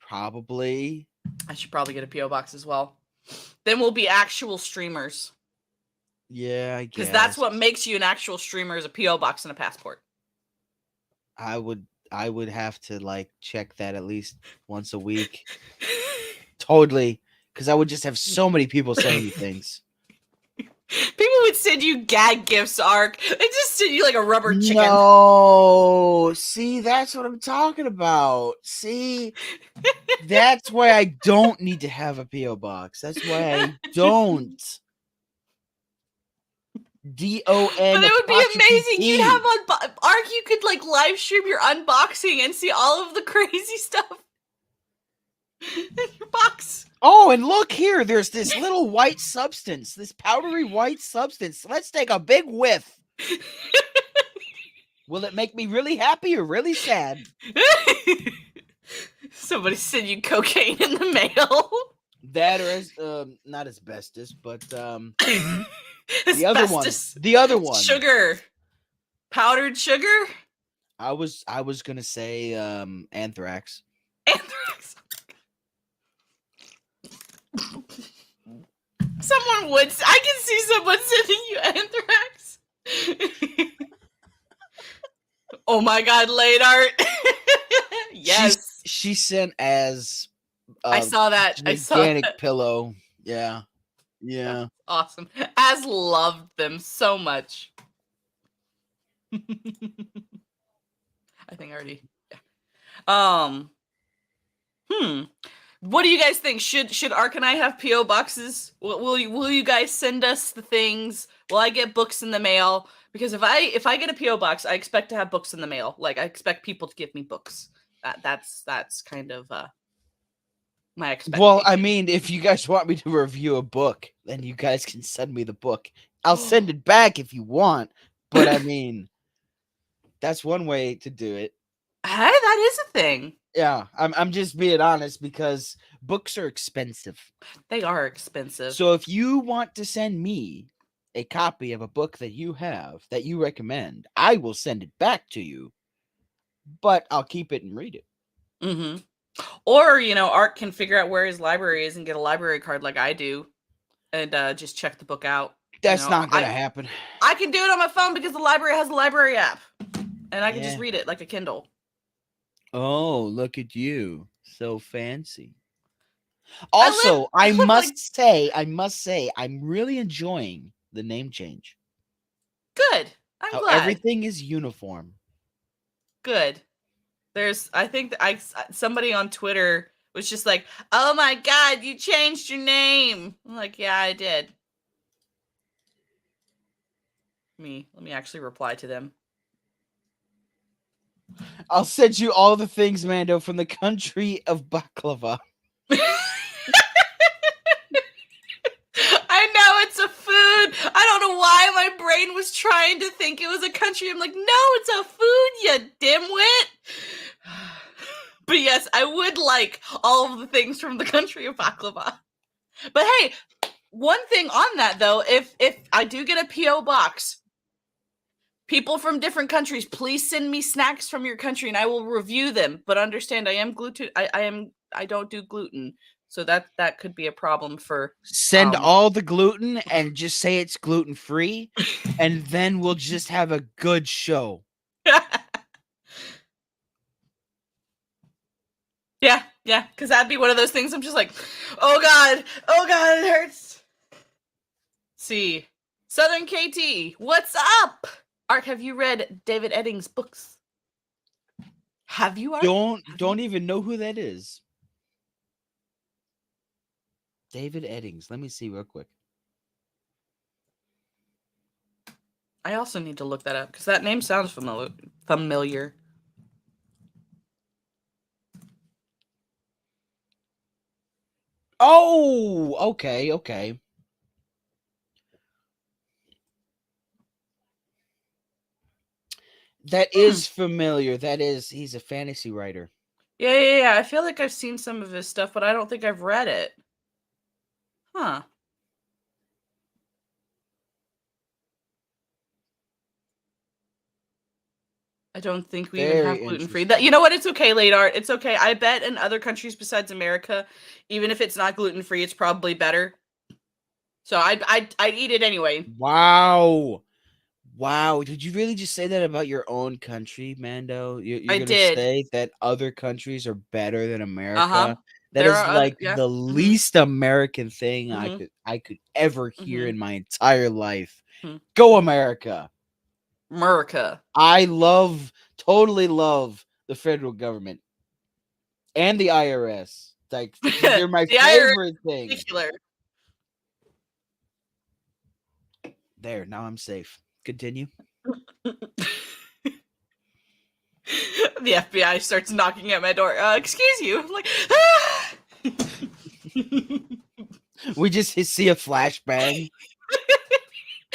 Probably. I should probably get a PO box as well. Then we'll be actual streamers. Yeah, I guess. Because that's what makes you an actual streamer is a PO box and a passport. I would have to like check that at least once a week. Totally. Because I would just have so many people sending me things. People would send you gag gifts, Ark. They just send you like a rubber chicken. No, see, that's what I'm talking about. See, that's why I don't need to have a PO box. That's why I don't. DON. But it would be amazing. You'd have Ark. You could like live stream your unboxing and see all of the crazy stuff in your box. Oh, and look here. There's this little white substance, this powdery white substance. Let's take a big whiff. Will it make me really happy or really sad? Somebody send you cocaine in the mail. That or not asbestos, but the Asbestos. other one. Sugar. Powdered sugar? I was gonna say anthrax. Anthrax. Someone would. I can see someone sending you anthrax. Oh my god, late art. Yes. She sent as I saw that. Gigantic pillow. Yeah. Yeah. That's awesome. As loved them so much. I think I already. Yeah. What do you guys think? Should Ark and I have PO boxes? Will you guys send us the things? Will I get books in the mail? Because if I get a PO box, I expect to have books in the mail. Like I expect people to give me books. That's kind of my expectation. Well, I mean, if you guys want me to review a book, then you guys can send me the book. I'll send it back if you want, but I mean, that's one way to do it. Hey, that is a thing. Yeah, I'm just being honest because books are expensive. They are expensive. So if you want to send me a copy of a book that you have that you recommend, I will send it back to you, but I'll keep it and read it. Mm-hmm. Or, Art can figure out where his library is and get a library card like I do and just check the book out. That's not going to happen. I can do it on my phone because the library has a library app and I can just read it like a Kindle. Oh, look at you. So fancy. Also, I must say, I'm really enjoying the name change. Good. I'm glad. Everything is uniform. Good. I think somebody on Twitter was just like, "Oh my god, you changed your name." I'm like, "Yeah, I did." Let me actually reply to them. I'll send you all the things, Mando, from the country of baklava. I know it's a food. I don't know why my brain was trying to think it was a country. I'm like, no, it's a food, you dimwit. But yes, I would like all of the things from the country of baklava. But hey, one thing on that though, if I do get a PO box, people from different countries, please send me snacks from your country and I will review them. But understand, I am gluten. I don't do gluten, so that could be a problem for. Send all the gluten and just say it's gluten free, and then we'll just have a good show. Yeah, because that'd be one of those things. I'm just like, oh god, it hurts. See, Southern KT, what's up? Ark, have you read David Eddings' books? Have you, Ark? Don't even know who that is. David Eddings. Let me see real quick. I also need to look that up because that name sounds familiar. Oh, okay. That Hmm. is familiar. He's a fantasy writer. Yeah. I feel like I've seen some of his stuff, but I don't think I've read it. Huh. I don't think we even Very have gluten-free. That, interesting. you know what? It's okay, late art. It's okay. I bet in other countries besides America, even if it's not gluten-free, it's probably better. So I'd eat it anyway. Wow. Wow. Did you really just say that about your own country, Mando? You're I going to did. say that other countries are better than Uh-huh. America? That There is are other, like yeah. the Mhm. least American thing Mhm. I could ever hear Mhm. in my entire life. Mhm. Go Mhm. America. America. I totally love the federal government and the IRS. Like they're my The Irish favorite in thing. particular. There, now I'm safe. Continue. The FBI starts knocking at my door. Excuse you. I'm like, ah! We just see a flashbang.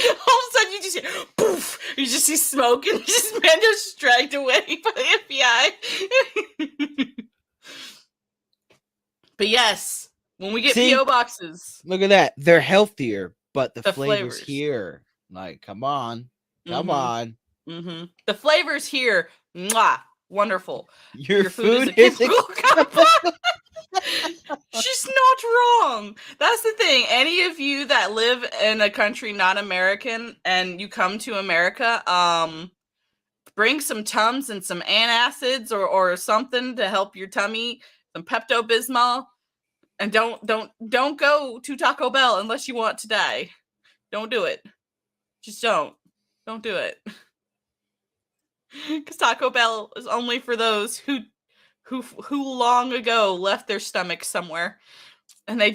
All of a sudden, you just hear poof. You just see smoke, and just Mando's dragged away by the FBI. But yes, when we get See, PO boxes, look at that. They're healthier, but the the flavors flavors. here, like, come on, come Mm-hmm. on. Mm-hmm. The flavors here, mwah, wonderful. Your Your food is food a is chemical compound. She's not wrong. That's the thing. Any of you that live in a country not American and you come to America, bring some Tums and some antacids or something to help your tummy, some Pepto Bismol, and don't go to Taco Bell unless you want to die. Don't do it. Just don't. Don't do it. Because Taco Bell is only for those who long ago left their stomach somewhere, and they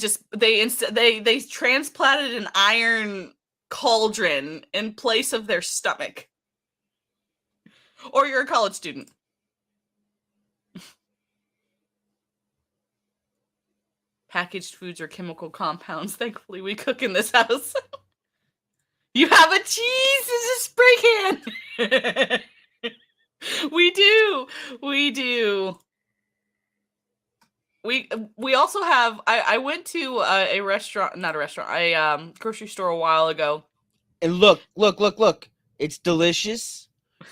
transplanted an iron cauldron in place of their stomach. Or you're a college student. Packaged foods are chemical compounds. Thankfully, we cook in this house. You have a cheese as a spray can. We do. We do. We also have. I went to a restaurant, not a restaurant, a grocery store a while ago. And look. It's delicious,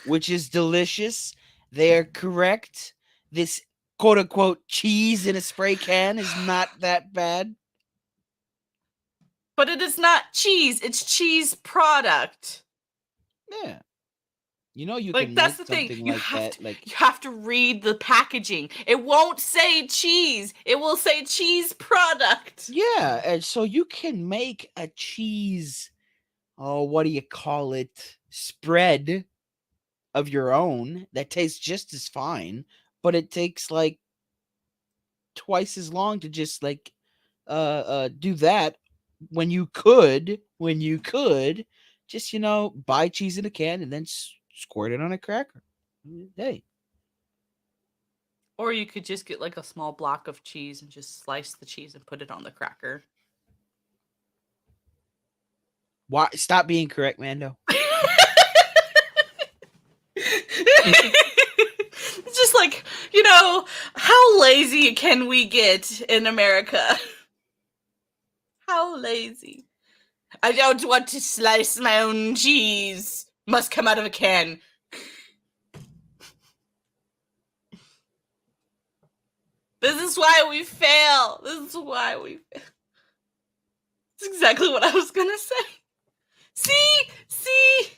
which is delicious. They are correct. This quote unquote cheese in a spray can is not that bad. But it is not cheese. It's cheese product. Yeah. You know you Like, can that's make the thing. something You like have that to like you have to read the packaging. It won't say cheese. It will say cheese product. yeah, and so you can make a cheese, oh, what do you call it? Spread of your own that tastes just as fine, but it takes like twice as long to just like do that when you could just buy cheese in a can and then squirt it on a cracker. Hey, Or you could just get like a small block of cheese and just slice the cheese and put it on the cracker. why stop being correct, Mando? It's just like, how lazy can we get in America? How lazy. I don't want to slice my own cheese. Must come out of a can. This is why we fail. This is why we fail. That's exactly what I was gonna say. See?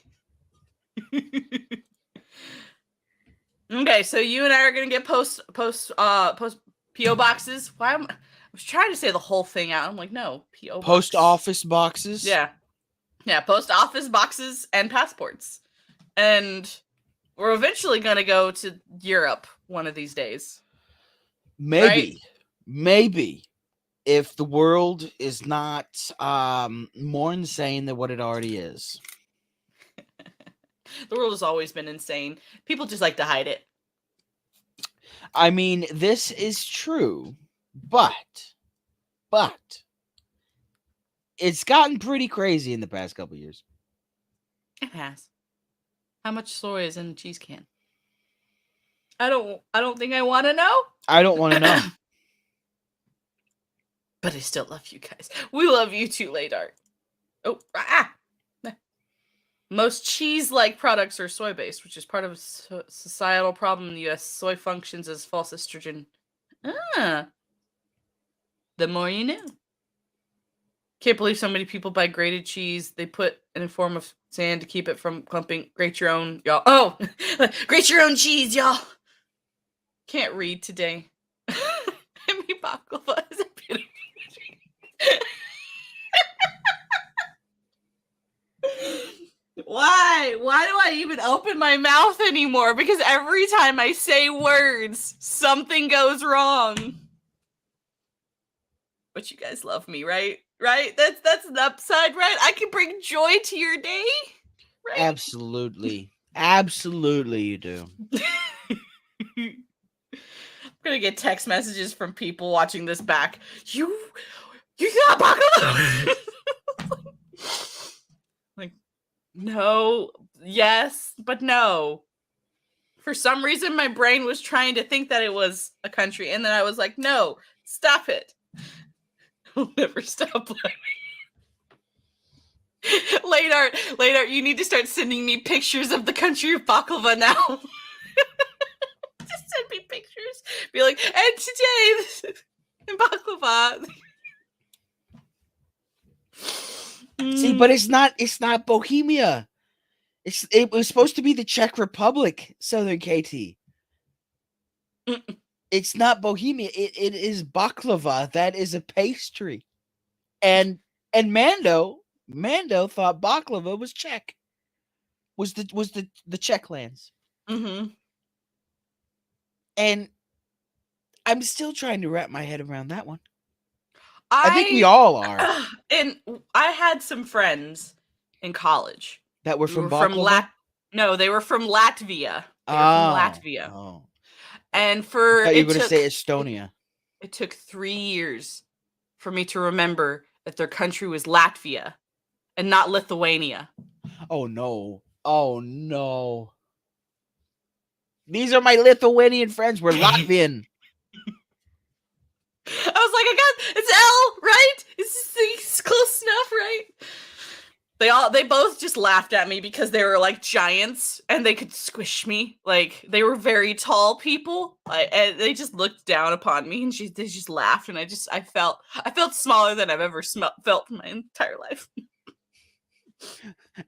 Okay, so you and I are gonna get post PO boxes. I was trying to say the whole thing out. I'm like, no, PO Post box. office boxes. Yeah, post office boxes and passports. And we're eventually gonna go to Europe one of these days. Right? Maybe if the world is not more insane than what it already is. The world has always been insane. People just like to hide it. I mean, this is true, but it's gotten pretty crazy in the past couple years. It has. How much soy is in a cheese can? I don't think I want to know. I don't want to know. But I still love you guys. We love you too, Late Art. Oh, most cheese-like products are soy-based, which is part of a societal problem in the U.S. Soy functions as false estrogen. Ah, the more you know. Can't believe so many people buy grated cheese. They put in a form of sand to keep it from clumping. Grate your own, y'all. Oh, grate your own cheese, y'all. Can't read today. I mean, baklava is a beautiful. Why? Why do I even open my mouth anymore? Because every time I say words, something goes wrong. But you guys love me, right? Right? That's an upside, right? I can bring joy to your day, right? Absolutely. Absolutely you do. I'm gonna get text messages from people watching this back. You got baklava. Like, no, yes, but no. For some reason, my brain was trying to think that it was a country, and then I was like, no, stop it. I'll never stop blaming. Late art, you need to start sending me pictures of the country of baklava now. Just send me pictures. Be like, and today, in baklava. See, but it's not Bohemia. It was supposed to be the Czech Republic, Southern KT. It's not Bohemia. It is baklava. That is a pastry. And Mando thought baklava was Czech. Was the Czech lands. Mm-hmm. And I'm still trying to wrap my head around that one. I think we all are. And I had some friends in college That were from baklava? No, they were from Latvia. They were from Latvia. Oh. And for You were going to say Estonia. It took 3 years for me to remember that their country was Latvia and not Lithuania. Oh no. Oh no. These are my Lithuanian friends. We're Latvian. I was like, it's L, right? It's close enough, right? They both just laughed at me because they were like giants and they could squish me. Like, they were very tall people. And they just looked down upon me and they just laughed, and I felt smaller than I've ever felt in my entire life.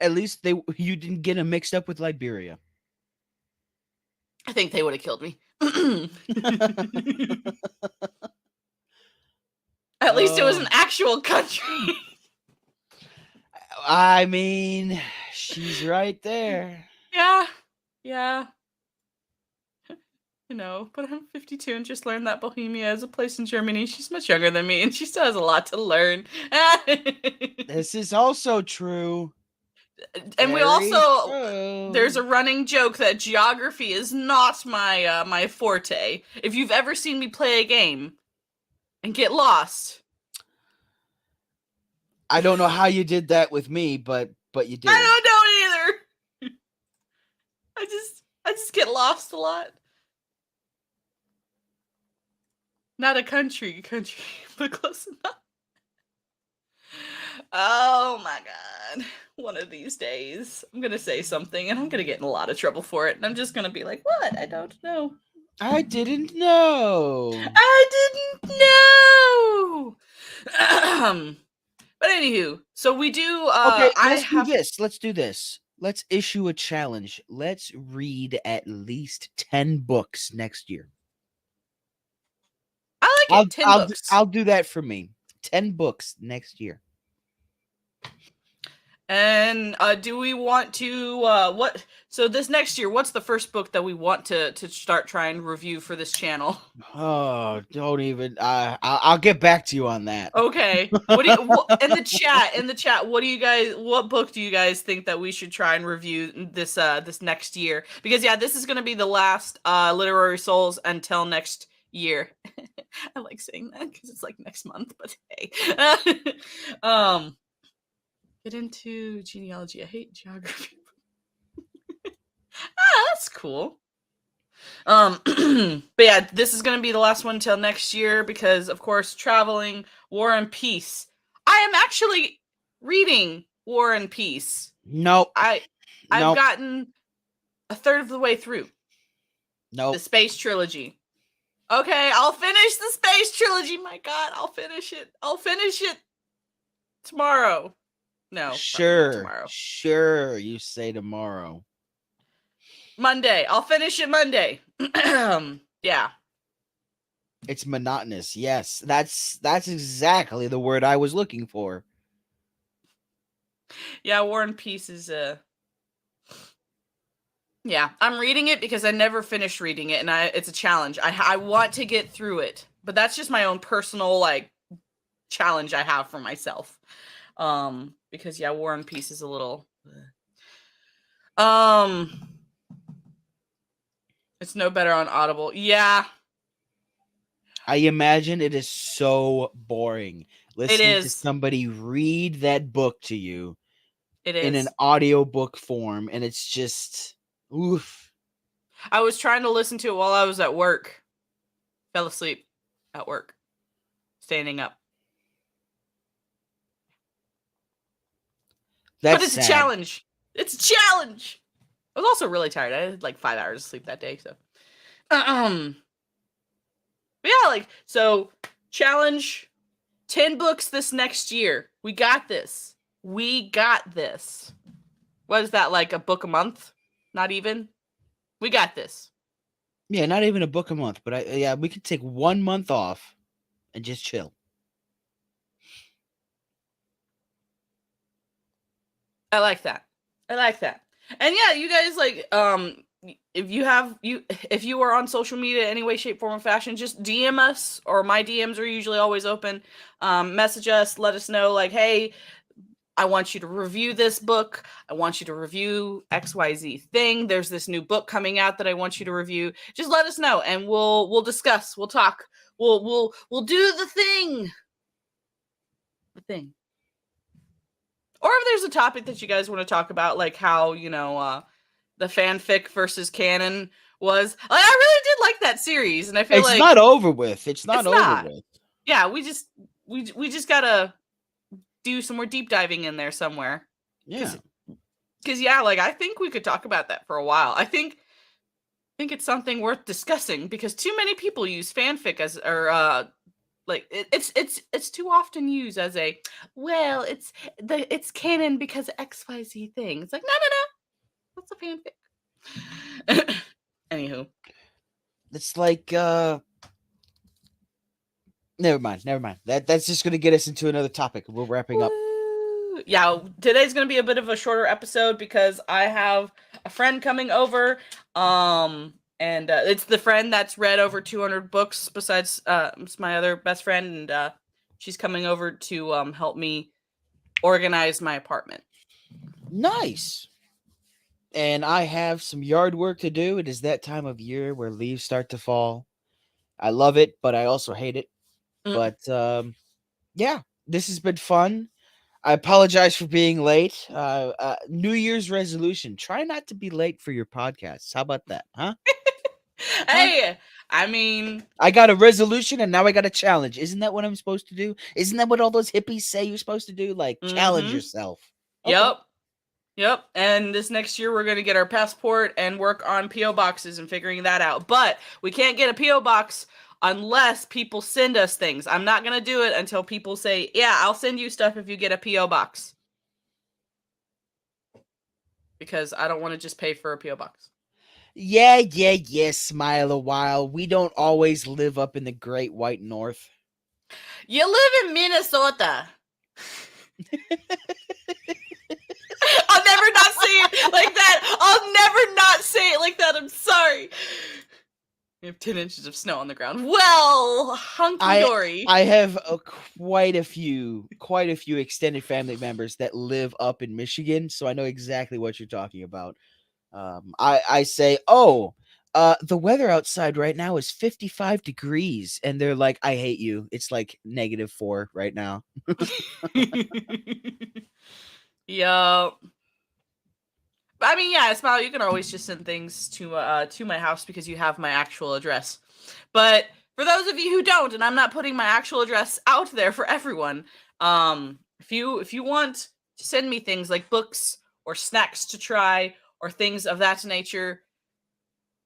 At least you didn't get them mixed up with Liberia. I think they would have killed me. At least it was an actual country. I mean, she's right there. Yeah. You know, but I'm 52 and just learned that Bohemia is a place in Germany. She's much younger than me, and she still has a lot to learn. This is also true. And we also, there's a running joke that geography is not my my forte. If you've ever seen me play a game and get lost, I don't know how you did that with me, but you did. I don't know either. I just get lost a lot. Not a country, but close enough. Oh my god. One of these days, I'm gonna say something and I'm gonna get in a lot of trouble for it. And I'm just gonna be like, what? I don't know. I didn't know. But anywho, so we do okay, let's do this. Let's issue a challenge. Let's read at least 10 books next year. I like it. 10 books. I'll do that for me. 10 books next year. And do we want to what? So this next year, what's the first book that we want to start trying to review for this channel? Oh, don't even. I'll get back to you on that. Okay. What do you in the chat? What book do you guys think that we should try and review this next year? Because yeah, this is going to be the last Literary Souls until next year. I like saying that because it's like next month, but hey. Get into genealogy. I hate geography. That's cool. But yeah, this is gonna be the last one till next year because, of course, traveling, War and Peace. I am actually reading War and Peace. Nope. I've Nope. gotten a third of the way through the Nope. space trilogy. Okay, I'll finish the space trilogy. My God, I'll finish it. I'll finish it tomorrow. No, probably not Sure. tomorrow. Sure. You say tomorrow. Monday. I'll finish it Monday. Yeah. It's monotonous. Yes. That's exactly the word I was looking for. Yeah, War and Peace is yeah, I'm reading it because I never finished reading it, and it's a challenge. I want to get through it, but that's just my own personal like challenge I have for myself. Because yeah, War and Peace is a little. It's no better on Audible. Yeah, I imagine it is so boring it listening to is. somebody read that book to you It in an is. audiobook form, and it's just oof. I was trying to listen to it while I was at work. Fell asleep at work, standing up. That's But it's a sad. challenge. It's a challenge. I was also really tired. I had like 5 hours of sleep that day, so. But yeah, like, so challenge 10 books this next year. We got this. We got this. What is that, like a book a month? Not even? We got this. Yeah, not even a book a month, but yeah, we could take 1 month off and just chill. I like that. I like that. And yeah, you guys like if you are on social media any way, shape, form, or fashion, just DM us, or my DMs are usually always open. Message us, let us know like, hey, I want you to review this book. I want you to review XYZ thing. There's this new book coming out that I want you to review. Just let us know and we'll discuss. We'll talk. We'll do the thing. The thing. Or if there's a topic that you guys want to talk about, like how, the fanfic versus canon was. Like, I really did like that series, and I feel It's like not over with. It's it's not over not. with. Yeah, we just gotta do some more deep diving in there somewhere. Yeah. Because yeah, like I think we could talk about that for a while. I think it's something worth discussing because too many people use fanfic as or like it's too often used as a well, it's canon because of XYZ thing. It's like no, that's a fanfic. Anywho, It's like never mind. That's just gonna get us into another topic. We're wrapping up. woo. Yeah, today's gonna be a bit of a shorter episode because I have a friend coming over. And it's the friend that's read over 200 books besides it's my other best friend, and she's coming over to help me organize my apartment. Nice. And I have some yard work to do. It is that time of year where leaves start to fall. I love it, but I also hate it. Mm. But yeah, this has been fun. I apologize for being late. New Year's resolution: try not to be late for your podcasts. How about that, huh? Huh? Hey, I mean, I got a resolution and now I got a challenge. Isn't that what I'm supposed to do? Isn't that what all those hippies say you're supposed to do? Like, challenge mm-hmm. yourself. Okay. Yep. Yep. And this next year, we're going to get our passport and work on P.O. boxes and figuring that out. But we can't get a P.O. box unless people send us things. I'm not going to do it until people say, yeah, I'll send you stuff if you get a P.O. box. Because I don't want to just pay for a P.O. box. Yeah. Smile a while. We don't always live up in the great white north. You live in Minnesota. I'll never not say it like that. I'll never not say it like that. I'm sorry. We have 10 inches of snow on the ground. Well, hunky dory. I have quite a few extended family members that live up in Michigan, so I know exactly what you're talking about. I say, oh, the weather outside right now is 55 degrees, and they're like, I hate you. It's like -4 right now. Yup. I mean, yeah, Smile, you can always just send things to my house because you have my actual address. But for those of you who don't, and I'm not putting my actual address out there for everyone, if you want to send me things like books or snacks to try or things of that nature,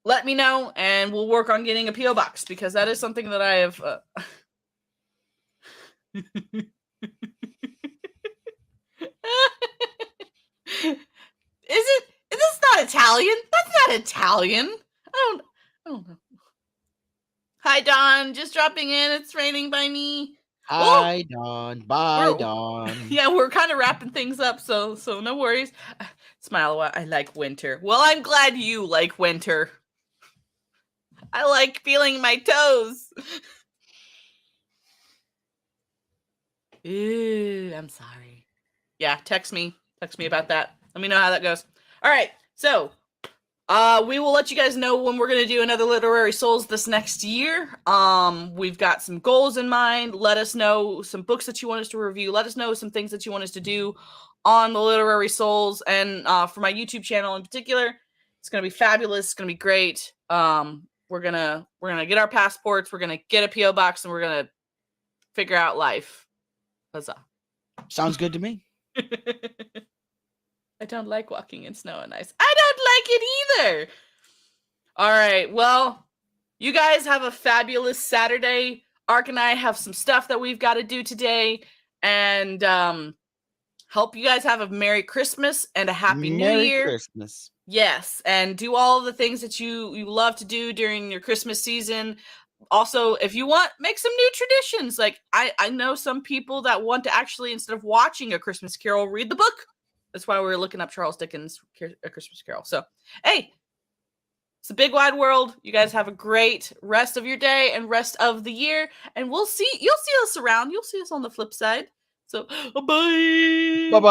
let me know and we'll work on getting a PO box because that is something that I have. Is this not Italian? That's not Italian. I don't know. Hi Don, just dropping in. It's raining by me. Oh, Hi, Dawn. Bye, Dawn. yeah, we're kind of wrapping things up, so no worries. Smile, I like winter. Well, I'm glad you like winter. I like feeling my toes. Ew, I'm sorry. Yeah, text me about that. Let me know how that goes. All right, so we will let you guys know when we're gonna do another Literary Souls this next year. We've got some goals in mind. Let us know some books that you want us to review. Let us know some things that you want us to do on the Literary Souls, and for my YouTube channel in particular, it's gonna be fabulous. It's gonna be great. We're gonna get our passports. We're gonna get a PO box, and we're gonna figure out life. Huzzah! Sounds good to me. I don't like walking in snow and ice. I don't like it either. All right. Well, you guys have a fabulous Saturday. Ark and I have some stuff that we've got to do today. And hope you guys have a Merry Christmas and a Happy New Year. Merry Christmas. Yes. And do all the things that you love to do during your Christmas season. Also, if you want, make some new traditions. Like I know some people that want to actually, instead of watching A Christmas Carol, read the book. That's why we were looking up Charles Dickens' A Christmas Carol. So, hey, it's a big wide world. You guys have a great rest of your day and rest of the year. And you'll see us around. You'll see us on the flip side. So, bye. Bye-bye.